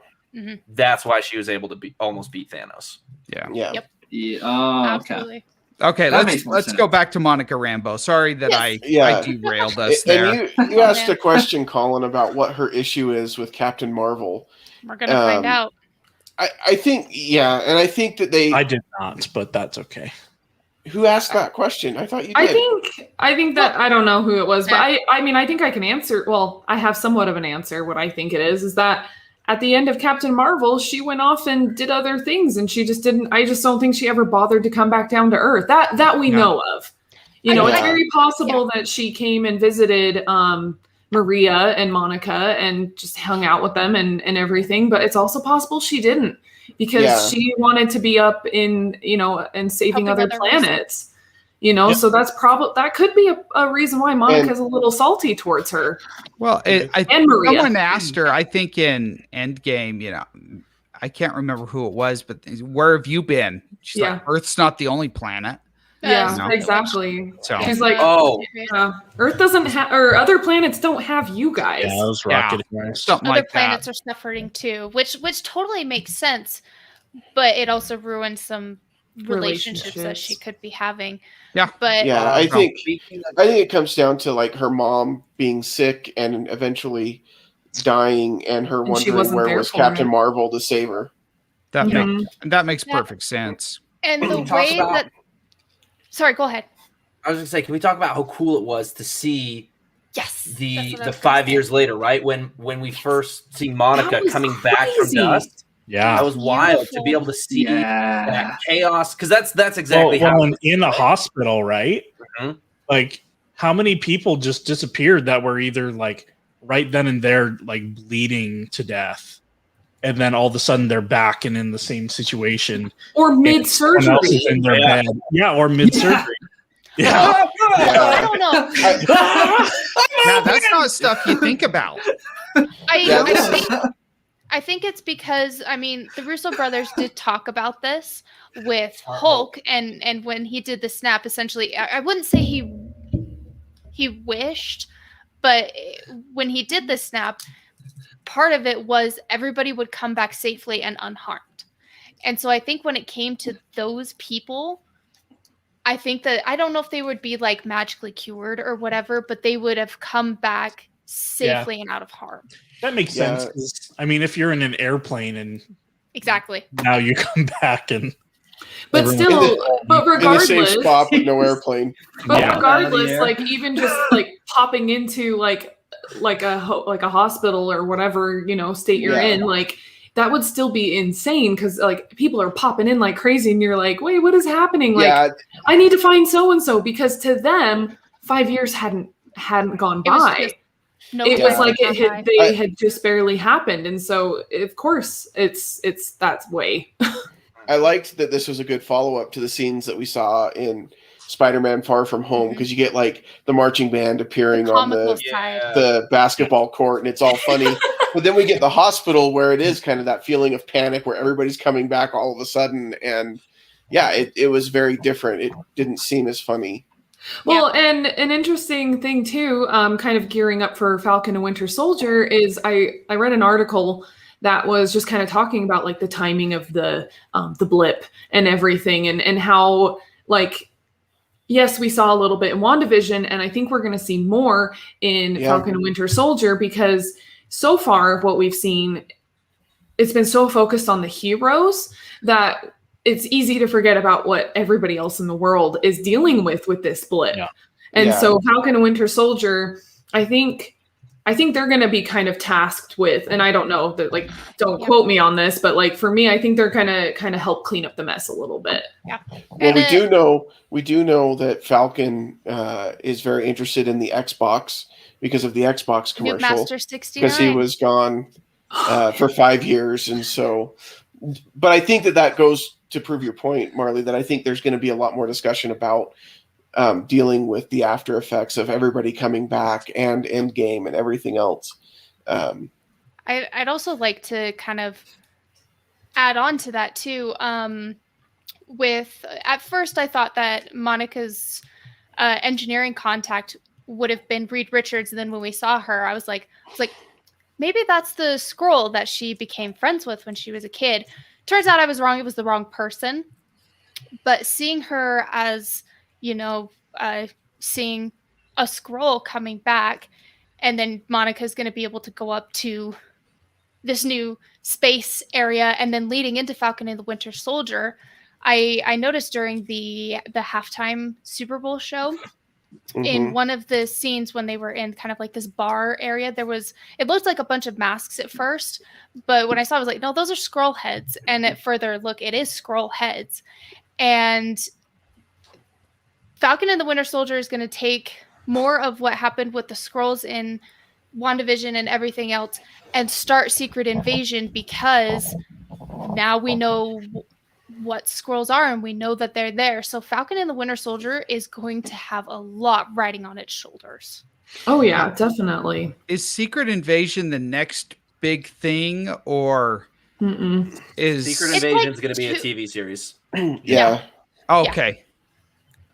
That's why she was able to almost beat Thanos. Yeah. Yep. Yeah. Oh, Absolutely. Okay, That makes more let's go sense. back to Monica Rambeau. Sorry that I derailed us And there. you asked a question, Colin, about what her issue is with Captain Marvel. We're gonna find out. I think, and I think that I did not, but that's okay. Who asked that question? I thought you did. I think that I don't know who it was, but I mean I think I can answer. Well, I have somewhat of an answer. What I think it is that at the end of Captain Marvel, she went off and did other things, and she just didn't. I just don't think she ever bothered to come back down to Earth. That we know of. It's very possible that she came and visited Maria and Monica and just hung out with them and everything. But it's also possible she didn't, because she wanted to be up in and saving Helping other planets. So that could be a reason why Monica's a little salty towards her. Well, and Maria. Someone asked her, I think in Endgame, I can't remember who it was, but where have you been? She's like, Earth's not the only planet. Yeah, exactly. So she's like, Earth doesn't have, or other planets don't have you guys. Yeah, those rocket something Other like planets that. are suffering too, which totally makes sense, but it also ruins some relationships that she could be having. Yeah, but I think it comes down to like her mom being sick and eventually dying, and her wondering where was Captain Marvel to save her. That makes perfect sense. And the way that. Sorry, go ahead. I was gonna say, can we talk about how cool it was to see the 5 years later, right? When we first see Monica coming back from dust. Yeah, that was wild to be able to see that chaos, because that's exactly how in a hospital, right? Like, how many people just disappeared that were either like right then and there, like bleeding to death, and then all of a sudden they're back and in the same situation, or mid-surgery in their bed, or mid-surgery. I don't know. Now that's not stuff you think about. I think it's because, I mean, the Russo brothers did talk about this with Hulk, and when he did the snap, essentially, I wouldn't say he wished, but when he did the snap, part of it was everybody would come back safely and unharmed. And so I think when it came to those people, I think that, I don't know if they would be like magically cured or whatever, but they would have come back safely and out of harm. That makes sense. I mean, if you're in an airplane and exactly now you come back and but still, but regardless, in the same spot with no airplane. But regardless, like even just like popping into like a hospital or whatever state you're in, like that would still be insane, because like people are popping in like crazy, and you're like, wait, what is happening? Like, I need to find so and so, because to them 5 years hadn't gone by. It was like they had just barely happened, and so of course it's that way. I liked that this was a good follow-up to the scenes that we saw in Spider-Man Far From Home, because you get like the marching band appearing on the basketball court, and it's all funny. But then we get the hospital, where it is kind of that feeling of panic, where everybody's coming back all of a sudden, and it was very different. It didn't seem as funny. Well, and an interesting thing too, kind of gearing up for Falcon and Winter Soldier, is I read an article that was just kind of talking about like the timing of the blip and everything, and how, like, yes, we saw a little bit in WandaVision, and I think we're going to see more in Falcon and Winter Soldier, because so far what we've seen, it's been so focused on the heroes that it's easy to forget about what everybody else in the world is dealing with this blip. Yeah. And so Falcon and Winter Soldier, I think they're going to be kind of tasked with, and I don't know that, like, don't quote me on this, but like for me, I think they're kind of help clean up the mess a little bit. Yeah. Well, we do know that Falcon is very interested in the Xbox because of the Xbox commercial, Master 69, because he was gone for 5 years. And so, but I think that goes to prove your point, Marley, that I think there's going to be a lot more discussion about dealing with the after effects of everybody coming back and Endgame and everything else. I'd also like to kind of add on to that too. At first I thought that Monica's engineering contact would have been Reed Richards, and then when we saw her, I was like, maybe that's the Skrull that she became friends with when she was a kid. Turns out I was wrong. It was the wrong person. But seeing her as, seeing a Skrull coming back, and then Monica's going to be able to go up to this new space area, and then leading into Falcon and the Winter Soldier, I noticed during the halftime Super Bowl show, in one of the scenes when they were in kind of like this bar area, it looked like a bunch of masks at first, but when I saw it, I was like, no, those are Skrull heads. And at further look, it is Skrull heads. And Falcon and the Winter Soldier is going to take more of what happened with the Skrulls in WandaVision and everything else and start Secret Invasion, because now we know what Skrulls are and we know that they're there. So Falcon and the Winter Soldier is going to have a lot riding on its shoulders. Oh yeah, definitely. Is Secret Invasion the next big thing, or is Secret Invasion is going to be a TV series? Yeah. Okay.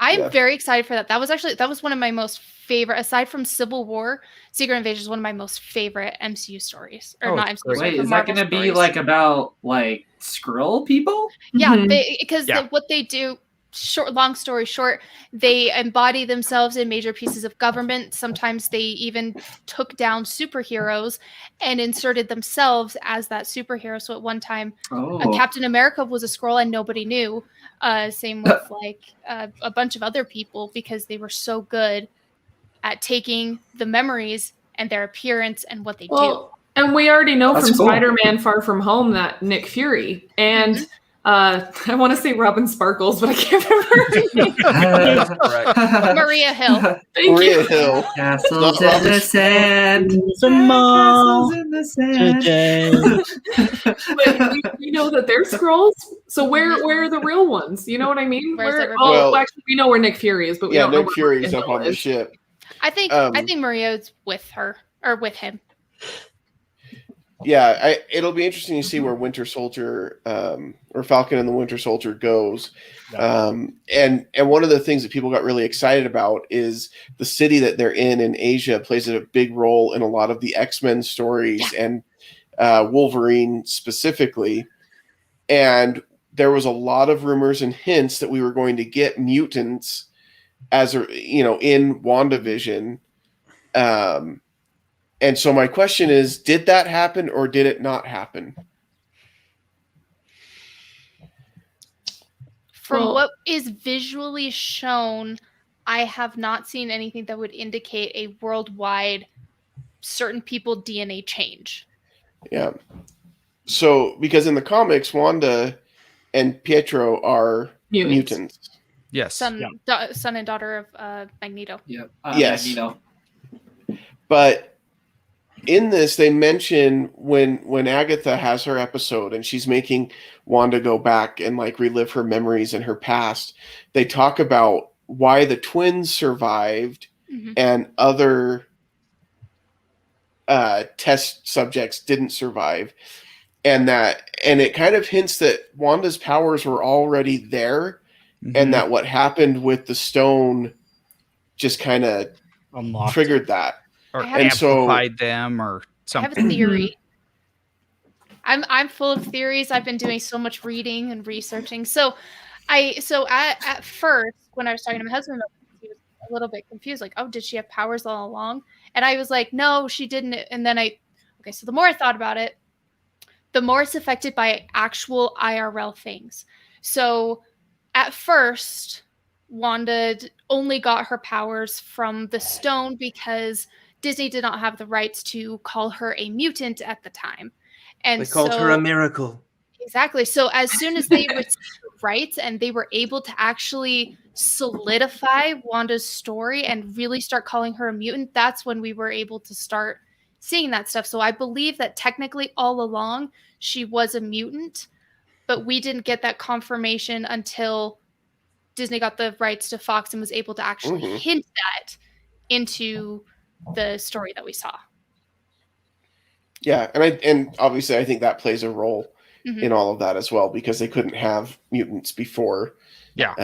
I'm very excited for that. That was one of my most favorite, aside from Civil War. Secret Invasion is one of my most favorite MCU stories, or not MCU. Wait, is that going to be like about like Skrull people? Yeah, because what they do. Long story short, they embody themselves in major pieces of government. Sometimes they even took down superheroes and inserted themselves as that superhero. So at one time, Captain America was a Skrull and nobody knew. Same with a bunch of other people, because they were so good at taking the memories and their appearance and what they do. And we already know from Spider-Man Far From Home that Nick Fury and I want to say Robin Sparkles, but I can't remember. Maria Hill. Thank you. Hill. Castles in the sand. Castles in the sand. But we know that they're Skrulls. So where are the real ones? You know what I mean? Actually, we know where Nick Fury is, but we don't know Nick Fury's up on the ship. I think Maria's with her or with him. Yeah, it'll be interesting to see where Winter Soldier or Falcon and the Winter Soldier goes. And one of the things that people got really excited about is the city that they're in Asia plays a big role in a lot of the X-Men stories and Wolverine specifically. And there was a lot of rumors and hints that we were going to get mutants in WandaVision. And so my question is, did that happen or did it not happen? From what is visually shown, I have not seen anything that would indicate a worldwide certain people DNA change. Yeah. So, because in the comics, Wanda and Pietro are mutants. Yes. Son and daughter of Magneto. Yep. Yes. Magneto. But in this, they mention when Agatha has her episode and she's making Wanda go back and relive her memories and her past, they talk about why the twins survived and other test subjects didn't survive. And it kind of hints that Wanda's powers were already there and that what happened with the stone just kind of triggered that. Or amplified them or something. I have a theory. I'm full of theories. I've been doing so much reading and researching. So at first, when I was talking to my husband, he was a little bit confused, like, oh, did she have powers all along? And I was like, no, she didn't. And then so the more I thought about it, the more it's affected by actual IRL things. So at first, Wanda only got her powers from the stone because Disney did not have the rights to call her a mutant at the time. And they called her a miracle. Exactly. So as soon as they received the rights and they were able to actually solidify Wanda's story and really start calling her a mutant, that's when we were able to start seeing that stuff. So I believe that technically all along she was a mutant, but we didn't get that confirmation until Disney got the rights to Fox and was able to actually hint that into the story that we saw. Yeah, and obviously I think that plays a role in all of that as well, because they couldn't have mutants before. Yeah.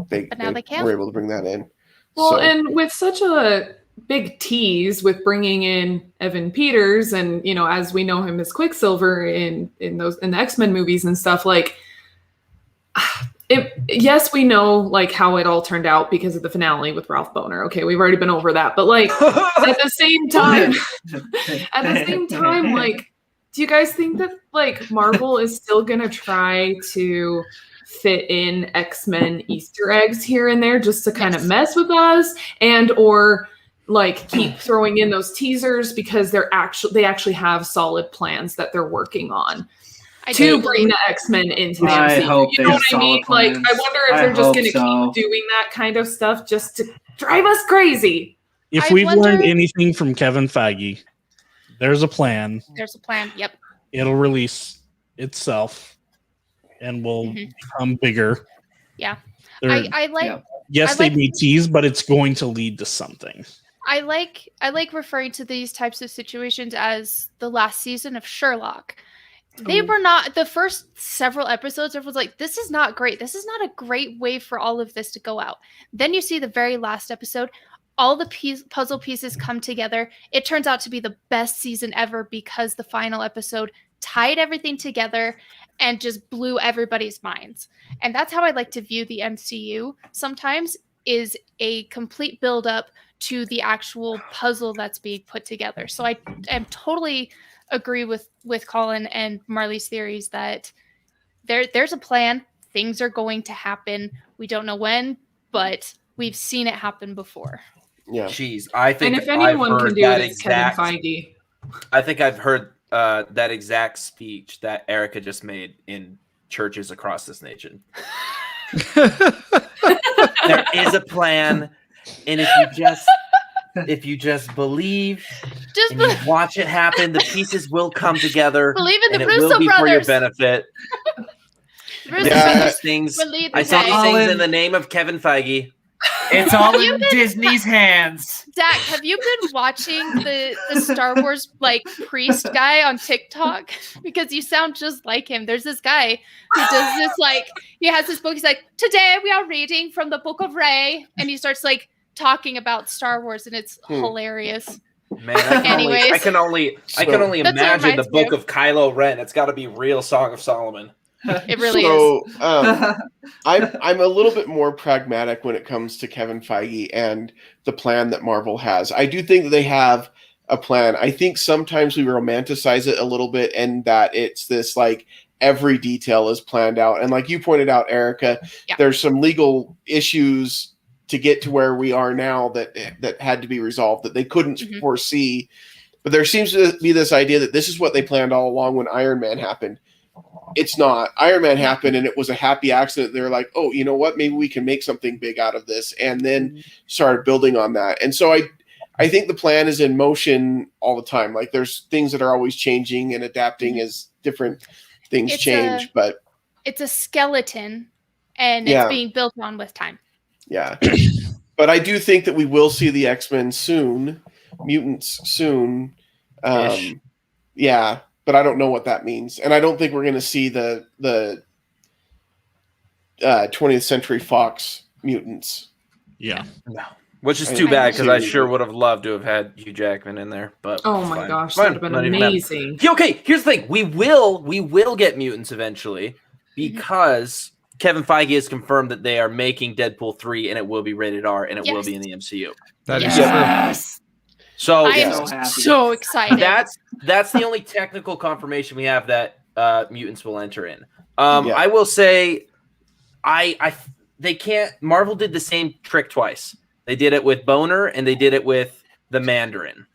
But now they can. were able to bring that in. Well, and with such a big tease with bringing in Evan Peters, and as we know him as Quicksilver in the X-Men movies and stuff, like yes, we know like how it all turned out because of the finale with Ralph Boner. Okay, we've already been over that, but like at the same time, like, do you guys think that like Marvel is still gonna try to fit in X-Men Easter eggs here and there just to kind of mess with us, and or like keep throwing in those teasers because they actually have solid plans that they're working on to bring the X-Men into the MCU? You know what I mean? Like, I wonder if they're just going to keep doing that kind of stuff just to drive us crazy. If we've learned anything from Kevin Feige, there's a plan. There's a plan. Yep. It'll release itself and will become bigger. Yeah. I like. Yes, they may tease, but it's going to lead to something. I like referring to these types of situations as the last season of Sherlock. They were not, the first several episodes, everyone's like, this is not great. This is not a great way for all of this to go out. Then you see the very last episode, all the puzzle pieces come together. It turns out to be the best season ever because the final episode tied everything together and just blew everybody's minds. And that's how I like to view the MCU sometimes, is a complete build-up to the actual puzzle that's being put together. So I am totally agree with Colin and Marley's theories that there's a plan. Things are going to happen. We don't know when, but we've seen it happen before. Yeah. Jeez, I think. And if anyone can do it, it's Kevin Feige. I think I've heard that exact speech that Erica just made in churches across this nation. There is a plan, and if you just believe, and you watch it happen, the pieces will come together. Believe in the and it will be brothers. for your benefit. I saw these things in the name of Kevin Feige. It's all in Disney's hands. Zach, have you been watching the Star Wars like priest guy on TikTok? Because you sound just like him. There's this guy who does this, like, he has this book. He's like, today we are reading from the Book of Rey, and he starts like talking about Star Wars, and it's hilarious. Man, I can only imagine the book of Kylo Ren. It's got to be real Song of Solomon. It really is. I'm a little bit more pragmatic when it comes to Kevin Feige and the plan that Marvel has. I do think that they have a plan. I think sometimes we romanticize it a little bit, and that it's this like every detail is planned out. And like you pointed out, Erica, there's some legal issues to get to where we are now that had to be resolved that they couldn't foresee. But there seems to be this idea that this is what they planned all along when Iron Man happened. It's not. Iron Man happened and it was a happy accident. They're like, oh, you know what? Maybe we can make something big out of this, and then started building on that. And so I think the plan is in motion all the time. Like there's things that are always changing and adapting as different things change. But it's a skeleton, and it's being built on with time. Yeah. But I do think that we will see the X-Men soon, mutants soon. Yeah. But I don't know what that means. And I don't think we're going to see the 20th Century Fox mutants. Yeah. No. Which is too bad, because I sure would have loved to have had Hugh Jackman in there. But oh my gosh, that would have been amazing. Okay, here's the thing. We will get mutants eventually, because Kevin Feige has confirmed that they are making Deadpool 3, and it will be rated R, and it will be in the MCU. That is true. So I am so excited. That's the only technical confirmation we have that mutants will enter in. I will say, they can't. Marvel did the same trick twice. They did it with Boner, and they did it with the Mandarin.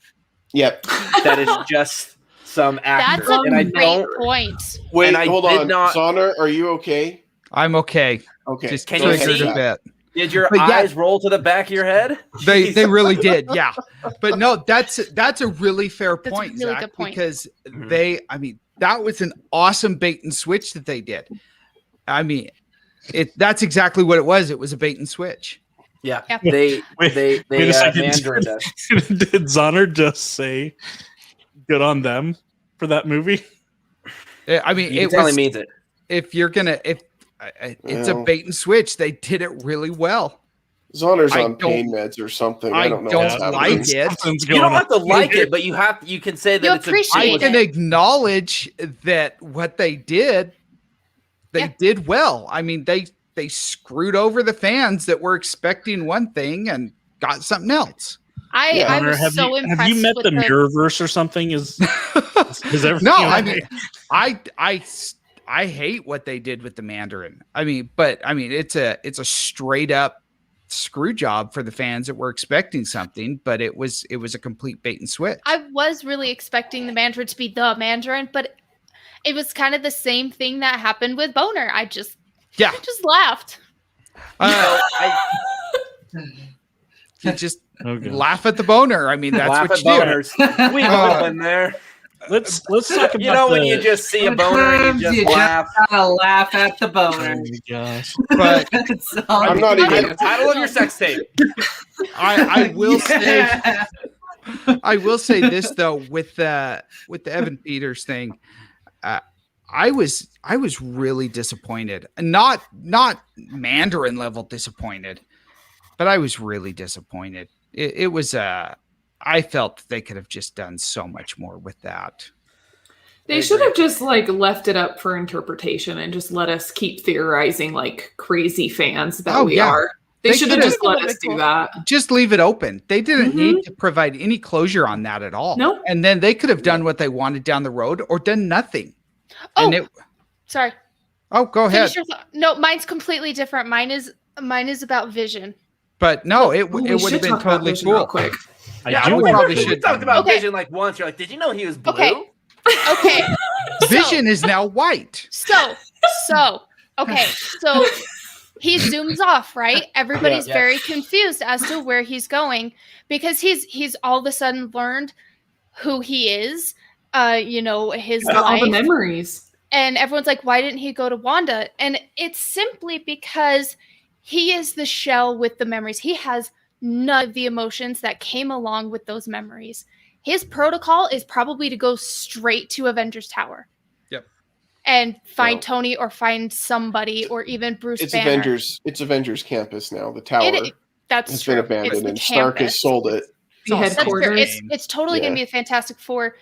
Yep, that is just some actor. That's a great point. Wait, hold on, Sonner, are you okay? I'm okay. Okay, just can you triggered see? a bit. Did your But yeah. eyes roll to the back of your head? They Jeez. really did, yeah. But no, that's a really fair That's a point, really Zach, good point. because Mhm. that was an awesome bait and switch that they did. I mean, that's exactly what it was. It was a bait and switch. Yeah, Yeah. they Wait a second. mandarined us. Did Zonner just say good on them for that movie? I mean, You it can tell was, he means it. if it's a Well. bait and switch, they did it really well. Zonner's I on pain meds or something. I don't know don't what's like happening. it. Something's You going don't on. have to like it, but you can say that You it's appreciate I it. can acknowledge that what they did did well. I mean, they screwed over the fans that were expecting one thing and got something else. I Connor, was so impressed. have you met with the Mirrorverse or something? Is everything No, okay? I mean, I hate what they did with the Mandarin. I mean, it's a straight up screw job for the fans that were expecting something, but it was a complete bait and switch. I was really expecting the Mandarin to be the Mandarin, but it was kind of the same thing that happened with Boner. I just laughed. You just Okay. laugh at the Boner. I mean, that's laugh what at you do. boners. We've all been there. Let's talk about You know when you just see a boner and you just laugh. gotta laugh at the Oh boner. my gosh. But That's all I'm you not do. even- Title of your sex tape. I will say Yeah. I will say this though, with the Evan Peters thing, I was really disappointed. Not Mandarin level disappointed, but I was really disappointed. It was I felt they could have just done so much more with that. They should have just like left it up for interpretation and just let us keep theorizing like crazy fans that we are. They should have just let us do that. Just leave it open. They didn't need to provide any closure on that at all. No. And then they could have done what they wanted down the road or done nothing. Oh, And sorry. go ahead. Finish your thought. No, mine's completely different. Mine is about Vision. But no, it We would should have been talk about totally Vision real cool. quick. Yeah, we probably We should. talked about Okay. Vision like once. You're like, did you know he was blue? Okay. Okay. Vision is now white. So he zooms off, right? Everybody's Yeah. very confused as to where he's going because he's all of a sudden learned who he is, his Got all the life. memories. And everyone's like, why didn't he go to Wanda? And it's simply because he is the shell with the memories. He has none of the emotions that came along with those memories. His protocol is probably to go straight to Avengers Tower. Yep. And find Tony or find somebody or even Bruce Banner. It's Avengers campus now. The tower That's has true. been It's abandoned the and Stark has campus. sold it. The That's fair. headquarters. It's totally going to be a Fantastic Four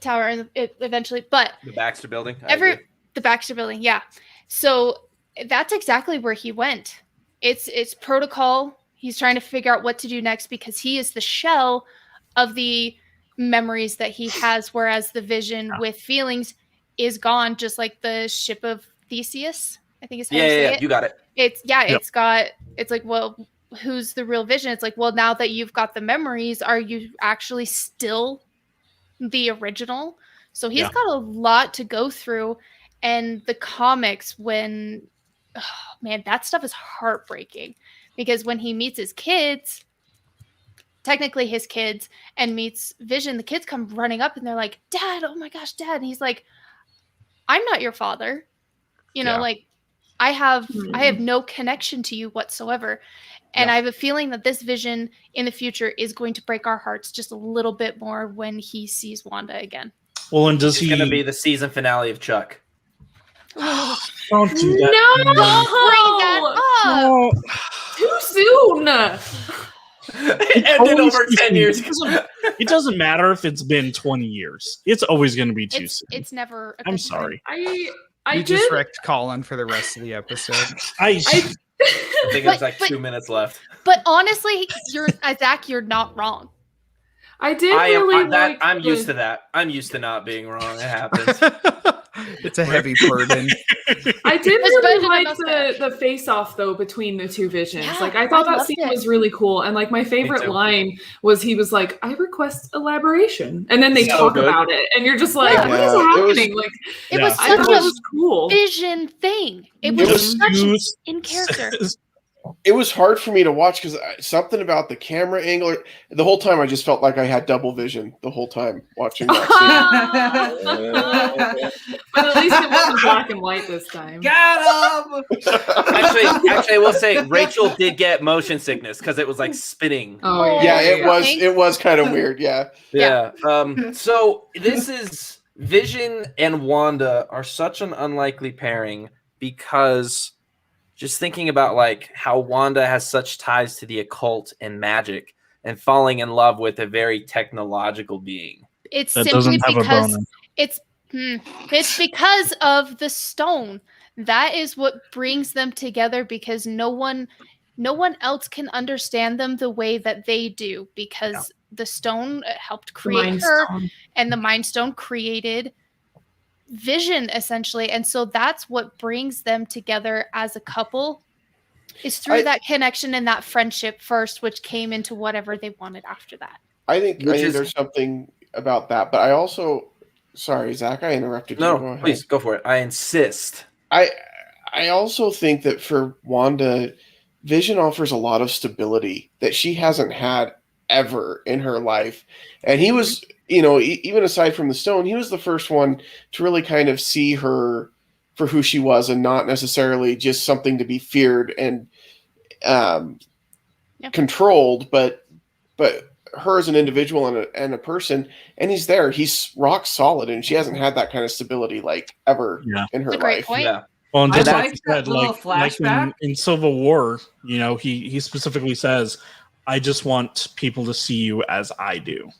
tower eventually, but The Baxter Building. I agree. the Baxter Building, yeah. So that's exactly where he went. It's protocol. He's trying to figure out what to do next because he is the shell of the memories that he has, whereas the Vision with feelings is gone, just like the ship of Theseus, I think is how you say it. You got it. It's like, well, who's the real Vision? It's like, well, now that you've got the memories, are you actually still the original? So he's got a lot to go through. And the comics, that stuff is heartbreaking because when he meets his kids, technically his kids, and meets Vision, the kids come running up and they're like, Dad, oh my gosh, Dad. And he's like, I'm not your father. Like I have no connection to you whatsoever. And I have a feeling that this Vision in the future is going to break our hearts just a little bit more when he sees Wanda again. Well, and It's going to be the season finale of Chuck. Don't do that. No! Bring that up. Too soon. It ended over 10 years. It doesn't matter if it's been 20 years. It's always going to be too soon. It's never. a I'm good sorry. I You did. just wrecked Colin for the rest of the episode. I think there's like 2 minutes left. But honestly, Zach, you're not wrong. I did really like. I'm used to that. I'm used to not being wrong. It happens. It's a heavy burden. I did It's better really than like mustache. the face off though between the two Visions. Yeah, Like I thought I that loved scene it. was really cool. And like my favorite too. line was he was like, "I request elaboration," and then they So talk good. about it, and you're just like, Yeah. "What is Yeah, it was- happening?" Like It Yeah. was I such thought a it was cool. Vision thing. It It was was such too- in character. it was hard for me to watch because something about the camera angle. The whole time, I just felt like I had double vision the whole time watching that scene. But at least it wasn't black and white this time. Got him! Actually, I will say Rachel did get motion sickness because it was like spinning. Oh yeah, it was kind of weird. Yeah. So this is Vision and Wanda are such an unlikely pairing because just thinking about like how Wanda has such ties to the occult and magic and falling in love with a very technological being. It's that simply doesn't have a because bonus. it's because of the stone. That is what brings them together, because no one else can understand them the way that they do, because the stone helped create her, and the Mind Stone created Vision, essentially. And so that's what brings them together as a couple, is through that connection and that friendship first, which came into whatever they wanted after that. I think there's something about that, but I also, sorry, Zach, I interrupted you. No, please go for it. I insist. I also think that for Wanda, Vision offers a lot of stability that she hasn't had ever in her life. And he was, even aside from the stone, he was the first one to really kind of see her for who she was and not necessarily just something to be feared and controlled, but her as an individual and a person. And he's there. He's rock solid, and she hasn't had that kind of stability like ever in her life. Point. Yeah. Well, and just I like you said, flashback. In Civil War, he specifically says, "I just want people to see you as I do."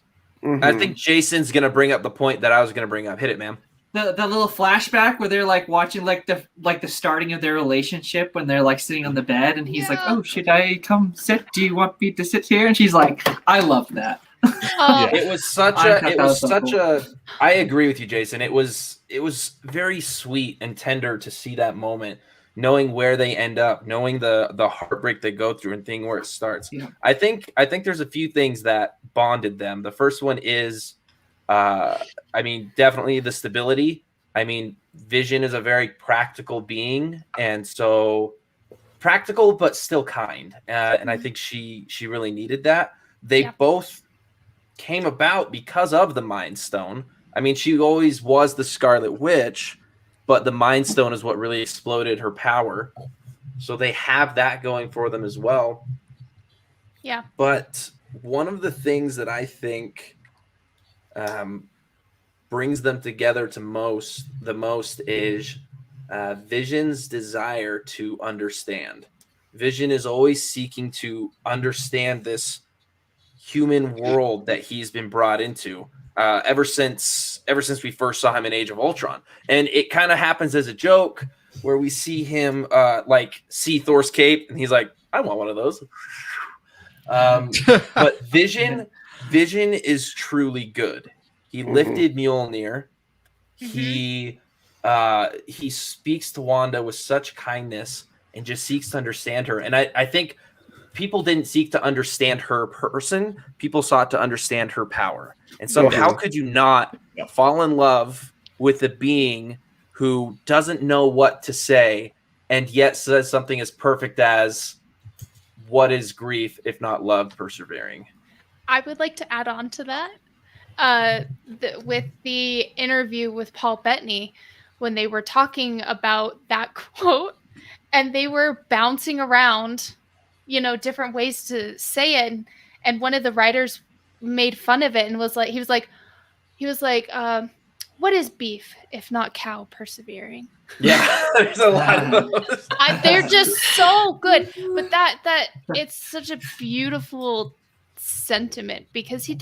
Mm-hmm. I think Jason's gonna bring up the point that I was gonna bring up. Hit it, man. The little flashback where they're like watching like the starting of their relationship when they're like sitting on the bed, and he's like, "Oh, should I come sit? Do you want me to sit here?" And she's like, "I love that." It was such a. I agree with you, Jason. It was very sweet and tender to see that moment, knowing where they end up, knowing the heartbreak they go through, and seeing where it starts. Yeah. I think there's a few things that bonded them. The first one is, definitely the stability. Vision is a very practical being, and so practical but still kind. And I think she really needed that. They both came about because of the Mind Stone. She always was the Scarlet Witch, but the Mind Stone is what really exploded her power. So they have that going for them as well. Yeah. But one of the things that I think brings them together the most is Vision's desire to understand. Vision is always seeking to understand this human world that he's been brought into ever since we first saw him in Age of Ultron. And it kind of happens as a joke where we see him see Thor's cape, and he's like, I want one of those. But Vision is truly good. He lifted Mjolnir. He speaks to Wanda with such kindness and just seeks to understand her. And I think people didn't seek to understand her person. People sought to understand her power. And so how could you not fall in love with a being who doesn't know what to say and yet says something as perfect as, what is grief if not love persevering? I would like to add on to that. With the interview with Paul Bettany, when they were talking about that quote, and they were bouncing around different ways to say it, and one of the writers made fun of it and was like, he was like, what is beef if not cow persevering? Yeah, there's a lot of those. They're just so good, but that it's such a beautiful sentiment, because he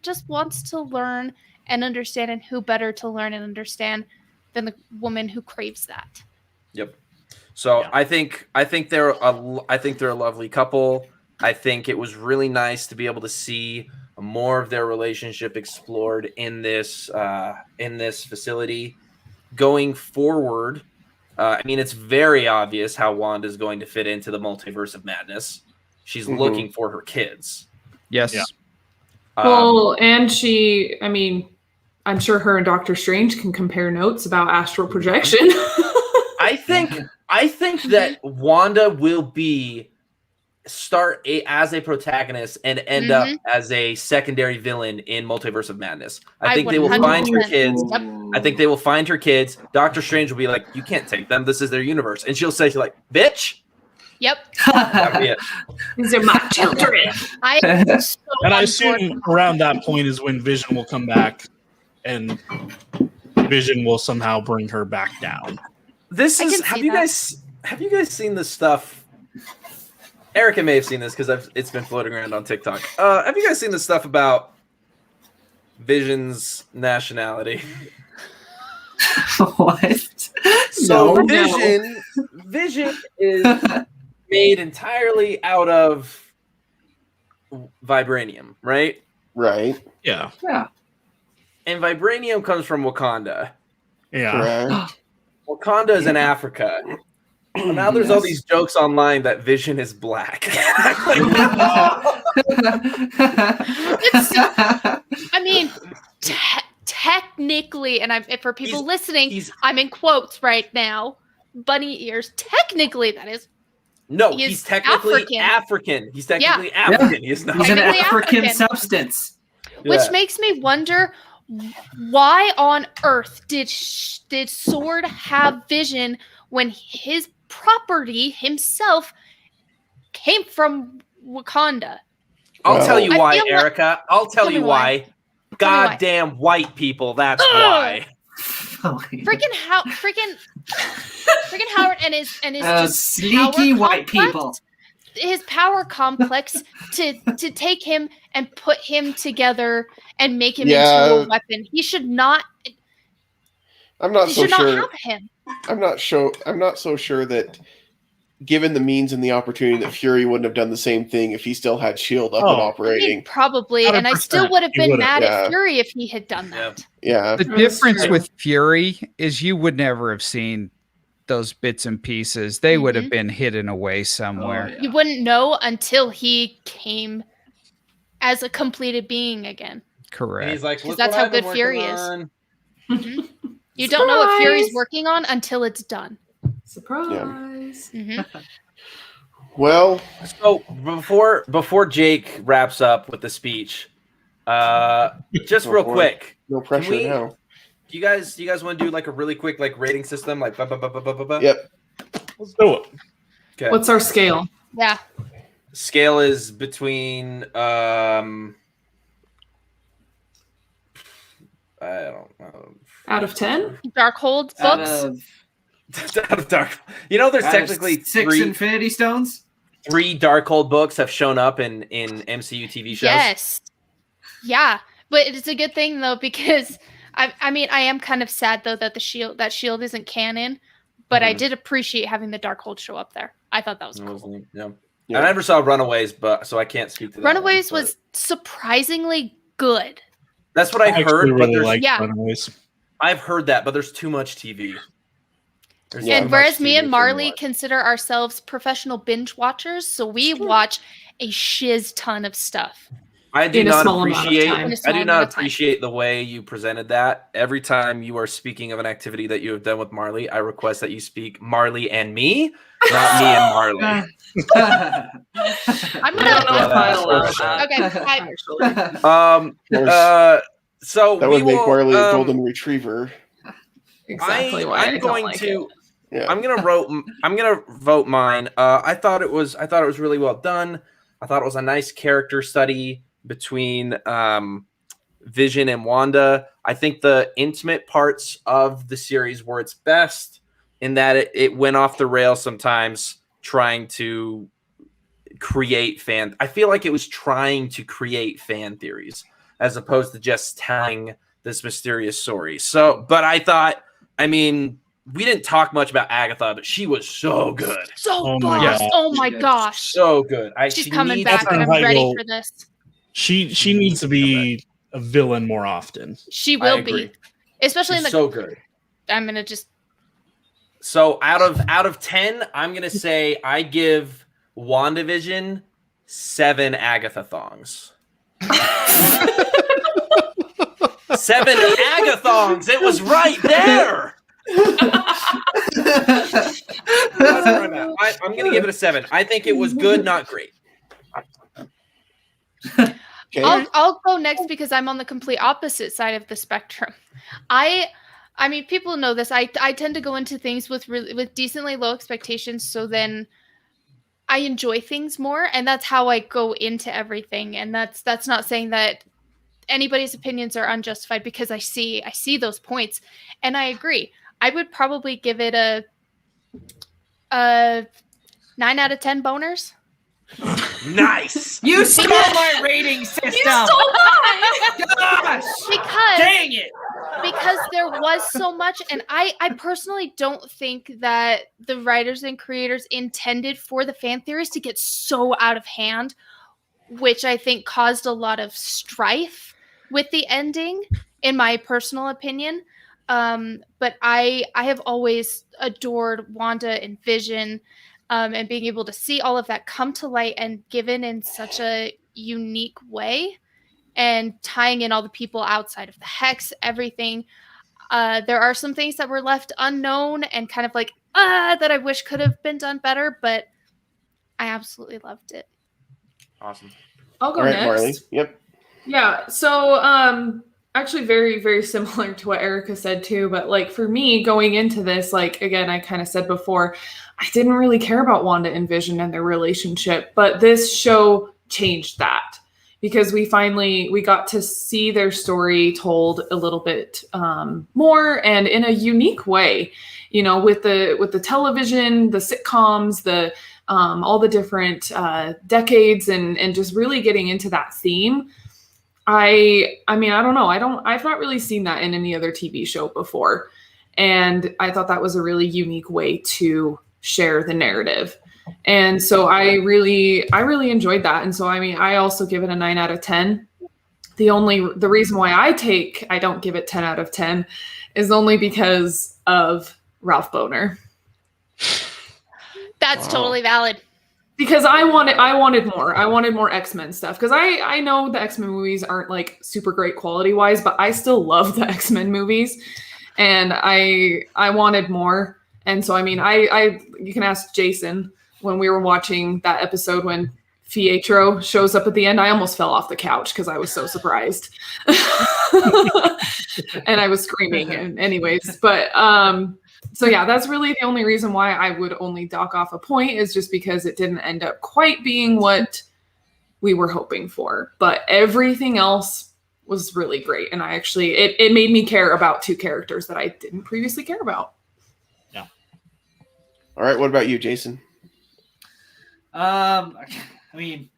just wants to learn and understand, and who better to learn and understand than the woman who craves that. Yep. So I think they're a lovely couple. I think it was really nice to be able to see more of their relationship explored in this facility. Going forward, it's very obvious how Wanda is going to fit into the multiverse of madness. She's looking for her kids. Yes. Yeah. And she, I'm sure her and Doctor Strange can compare notes about astral projection. I think that Wanda will be start as a protagonist and end up as a secondary villain in Multiverse of Madness. I think they will find her kids. Yep. I think they will find her kids. Doctor Strange will be like, "You can't take them. This is their universe," and she'll say, "She's like, bitch." Yep. That'll be it. These are my children. I assume around that point is when Vision will come back, and Vision will somehow bring her back down. Have you guys seen this stuff? Erica may have seen this because it's been floating around on TikTok. Have you guys seen this stuff about Vision's nationality? What? So No. Vision is made entirely out of vibranium, right? Right. Yeah. Yeah. And vibranium comes from Wakanda. Yeah. Correct. Wakanda is in Africa. Well, now there's all these jokes online that Vision is black. I mean, technically, and for people listening, I'm in quotes right now. Bunny ears. Technically, that is. No, he's technically African. He's technically African. He's an African substance. Which makes me wonder, why on earth did Sword have Vision when his property himself came from Wakanda? I'll tell you why, Erica. I'll tell you why. Goddamn white people. That's why. Freaking Howard and his just sneaky white people. His power complex to take him and put him together and make him into a weapon. He should not. I'm not so sure. Not have him. I'm not so sure that, given the means and the opportunity, that Fury wouldn't have done the same thing if he still had Shield up and operating. I mean, probably, and I still would have been mad at Fury if he had done that. Yeah. The difference with Fury is you would never have seen those bits and pieces. They would have been hidden away somewhere. You wouldn't know until he came as a completed being again. Correct. He's like, because that's how good Fury is. You don't know what Fury's working on until it's done. Surprise. Well, so before Jake wraps up with the speech, just real quick. No pressure now. Do you guys want to do like a really quick like rating system, like Yep. Let's do it. Okay. What's our scale? Yeah. Scale is between I don't know. Out of 10? Darkhold books? Out of Dark. You know, there's technically 6 Infinity Stones. 3 Darkhold books have shown up in MCU TV shows. Yes. Yeah, but it's a good thing though, because I mean I am kind of sad though that Shield isn't canon, but I did appreciate having the Darkhold show up there. I thought that was cool. Yeah. I never saw Runaways, so I can't speak to that. Runaways was surprisingly good. That's what I heard. Really but like Runaways. I've heard that, but there's too much TV. And whereas me and Marley consider ourselves professional binge watchers, so we watch a shiz ton of stuff. I do not appreciate the way you presented that. Every time you are speaking of an activity that you have done with Marley, I request that you speak Marley and me, not me and Marley. I'm gonna so that would make Marley a golden retriever. Exactly why I'm going to. Yeah. I'm gonna vote mine. I thought it was really well done. I thought it was a nice character study between Vision and Wanda. I think the intimate parts of the series were its best in that it went off the rails sometimes, trying to create I feel like it was trying to create fan theories as opposed to just telling this mysterious story. So, but I thought, I mean, we didn't talk much about Agatha, but she was so good. So boss. Oh my gosh. So good. She's coming back and I'm ready for this. She needs to be a villain more often. She will be. Especially in the so good. I'm gonna just So out of 10, I'm gonna say I give WandaVision 7 Agatha thongs. 7 Agathongs. It was right there. I'm going to give it a 7. I think it was good, not great. Okay. I'll go next because I'm on the complete opposite side of the spectrum. I mean, people know this. I tend to go into things with decently low expectations, so then I enjoy things more, and that's how I go into everything. And that's not saying that anybody's opinions are unjustified, because I see those points, and I agree. I would probably give it a 9 out of 10 boners. Nice. You stole my rating system. You stole mine. Gosh. Dang it. Because there was so much, and I personally don't think that the writers and creators intended for the fan theories to get so out of hand, which I think caused a lot of strife with the ending, in my personal opinion. But I have always adored Wanda and Vision, and being able to see all of that come to light and given in such a unique way, and tying in all the people outside of the Hex, everything. There are some things that were left unknown and kind of like, that I wish could have been done better, but I absolutely loved it. Awesome. I'll go All right, next. Marley. Yep. Yeah. So, actually very, very similar to what Erica said too, but like for me going into this, like, again, I kind of said before, I didn't really care about Wanda and Vision and their relationship, but this show changed that, because we got to see their story told a little bit more and in a unique way, you know, with the television, the sitcoms, the all the different decades, and just really getting into that theme. I mean, I don't know. I've not really seen that in any other TV show before. And I thought that was a really unique way to share the narrative. And so I really enjoyed that. And so, I mean, I also give it a 9 out of 10. The reason why I don't give it 10 out of 10 is only because of Ralph Boner. That's totally valid. Because I wanted more. I wanted more X-Men stuff. Because I know the X-Men movies aren't like super great quality wise, but I still love the X-Men movies, and I wanted more. And so, I mean, you can ask Jason, when we were watching that episode when Pietro shows up at the end, I almost fell off the couch because I was so surprised, and I was screaming. And anyways, but so yeah, that's really the only reason why I would only dock off a point, is just because it didn't end up quite being what we were hoping for. But everything else was really great. And I actually, it made me care about 2 characters that I didn't previously care about. Yeah. All right. What about you, Jason? I mean,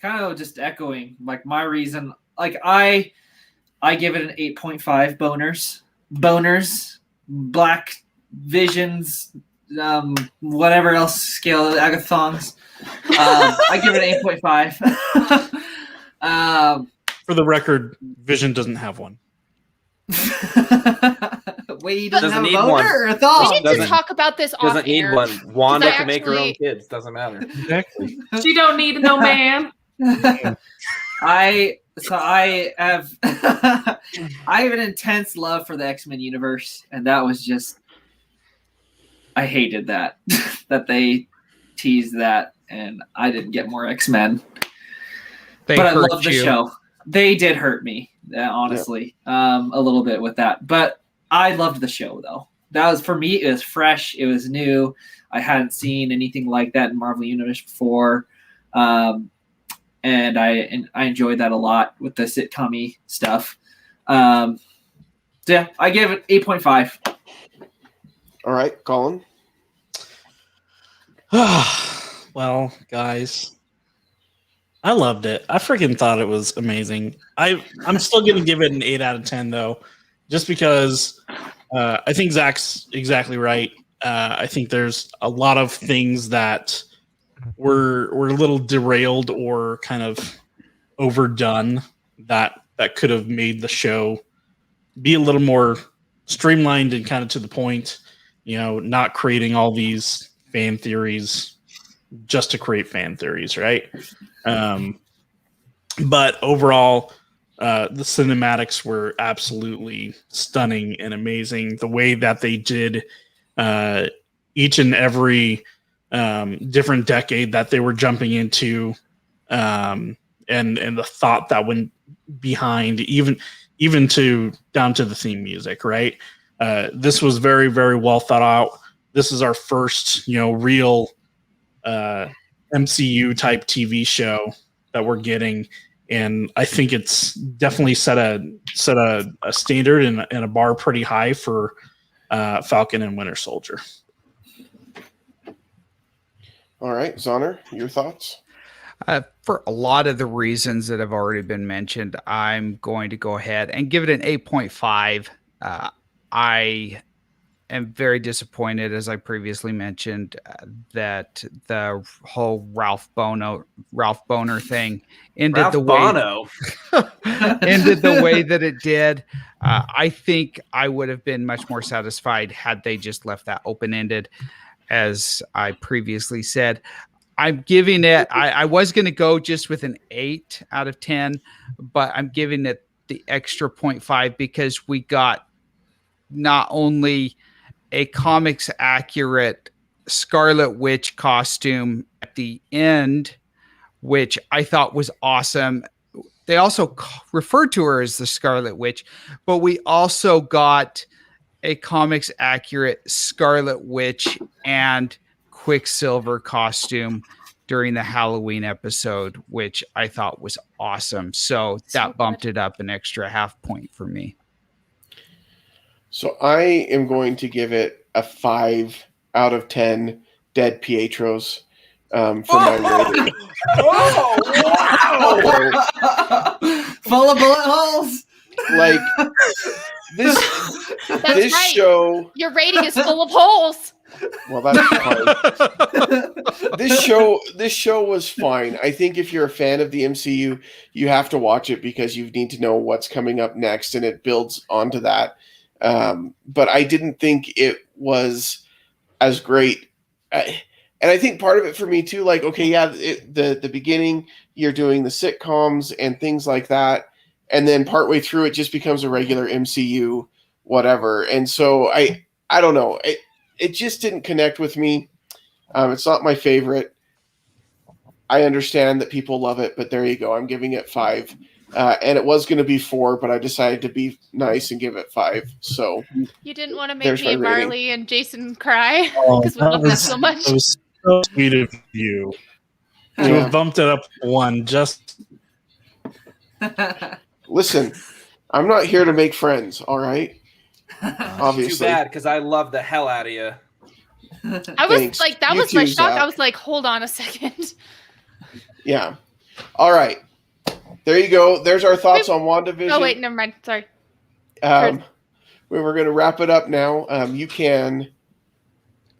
kind of just echoing like my reason, like I give it an 8.5 boners, Black Visions, whatever else scale, agathons. I give it an 8.5. For the record, Vision doesn't have one. Wait, doesn't have need a boner one. or a thong? We need to talk about this off Doesn't need air. one. Wanda I can make her own actually- kids. Doesn't matter. Exactly. She don't need no man. I have I have an intense love for the X-Men universe, and that was just, I hated that that they teased that, and I didn't get more X-Men. They But I hurt love the you. show. They did hurt me, honestly, a little bit with that. But I loved the show, though. That was, for me, it was fresh. It was new. I hadn't seen anything like that in Marvel Universe before. And I enjoyed that a lot with the sitcom-y stuff. So yeah, I give it 8.5. All right, Colin. Well, guys, I loved it. I freaking thought it was amazing. I'm still going to give it an 8 out of 10, though, just because I think Zach's exactly right. I think there's a lot of things that were a little derailed or kind of overdone that could have made the show be a little more streamlined and kind of to the point, you know, not creating all these fan theories just to create fan theories, right? But overall, The cinematics were absolutely stunning and amazing. The way that they did each and every different decade that they were jumping into, and the thought that went behind, even to down to the theme music, right? This was very, very well thought out. This is our first, real MCU type TV show that we're getting, and I think it's definitely set a standard and a bar pretty high for Falcon and Winter Soldier. All right, Zonner, your thoughts? For a lot of the reasons that have already been mentioned, I'm going to go ahead and give it an 8.5. I am very disappointed, as I previously mentioned, that the whole Ralph Boner thing ended the way that it did. I think I would have been much more satisfied had they just left that open-ended, as I previously said. I'm giving it, I was going to go just with an 8 out of 10, but I'm giving it the extra 0.5 because we got not only a comics accurate Scarlet Witch costume at the end, which I thought was awesome. They also referred to her as the Scarlet Witch, but we also got a comics accurate Scarlet Witch and Quicksilver costume during the Halloween episode, which I thought was awesome. So that bumped it up an extra half point for me. So I am going to give it a 5 out of 10 dead Pietros for my rating. Oh, wow! Full of bullet holes. Like this That's right. show. Your rating is full of holes. Well, that's fine. This show was fine. I think if you're a fan of the MCU, you have to watch it because you need to know what's coming up next, and it builds onto that. But I didn't think it was as great. And I think part of it for me too, like, okay, yeah, the beginning, you're doing the sitcoms and things like that. And then partway through, it just becomes a regular MCU, whatever. And so I don't know. It just didn't connect with me. It's not my favorite. I understand that people love it, but there you go. I'm giving it 5. And it was going to be 4, but I decided to be nice and give it 5. So You didn't want to make There's me, my rating. Marley, and Jason cry Oh, because we love that so much. That was so sweet of you. You Yeah. have bumped it up 1 just. Listen, I'm not here to make friends, all right? Obviously. Too bad, because I love the hell out of you. I was Thanks. like, that You was my too, shock. Zach. I was like, hold on a second. Yeah. All right. There you go. There's our thoughts on WandaVision. Oh, wait, never mind. Sorry. We were going to wrap it up now. You can.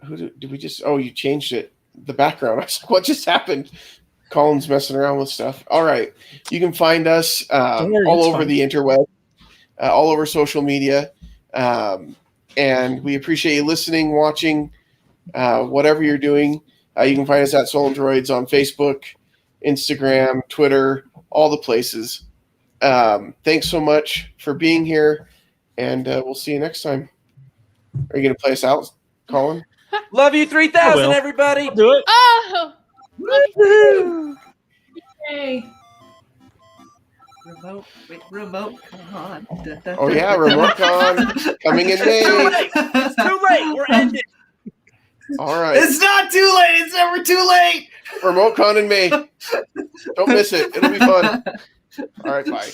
Did we just? Oh, you changed it. The background. I was like, what just happened? Colin's messing around with stuff. All right. You can find us all over the interweb, all over social media. And we appreciate you listening, watching, whatever you're doing. You can find us at Stolendroids on Facebook, Instagram, Twitter, all the places. Thanks so much for being here, and we'll see you next time. Are you going to play us out, Colin? Love you 3,000, will. everybody. Do it. Oh! Yay. Remote con. Oh, yeah, Remote Con coming in May. It's too late. We're ending. All right. It's not too late. It's never too late. Remote Con in May. Don't miss it. It'll be fun. All right, bye.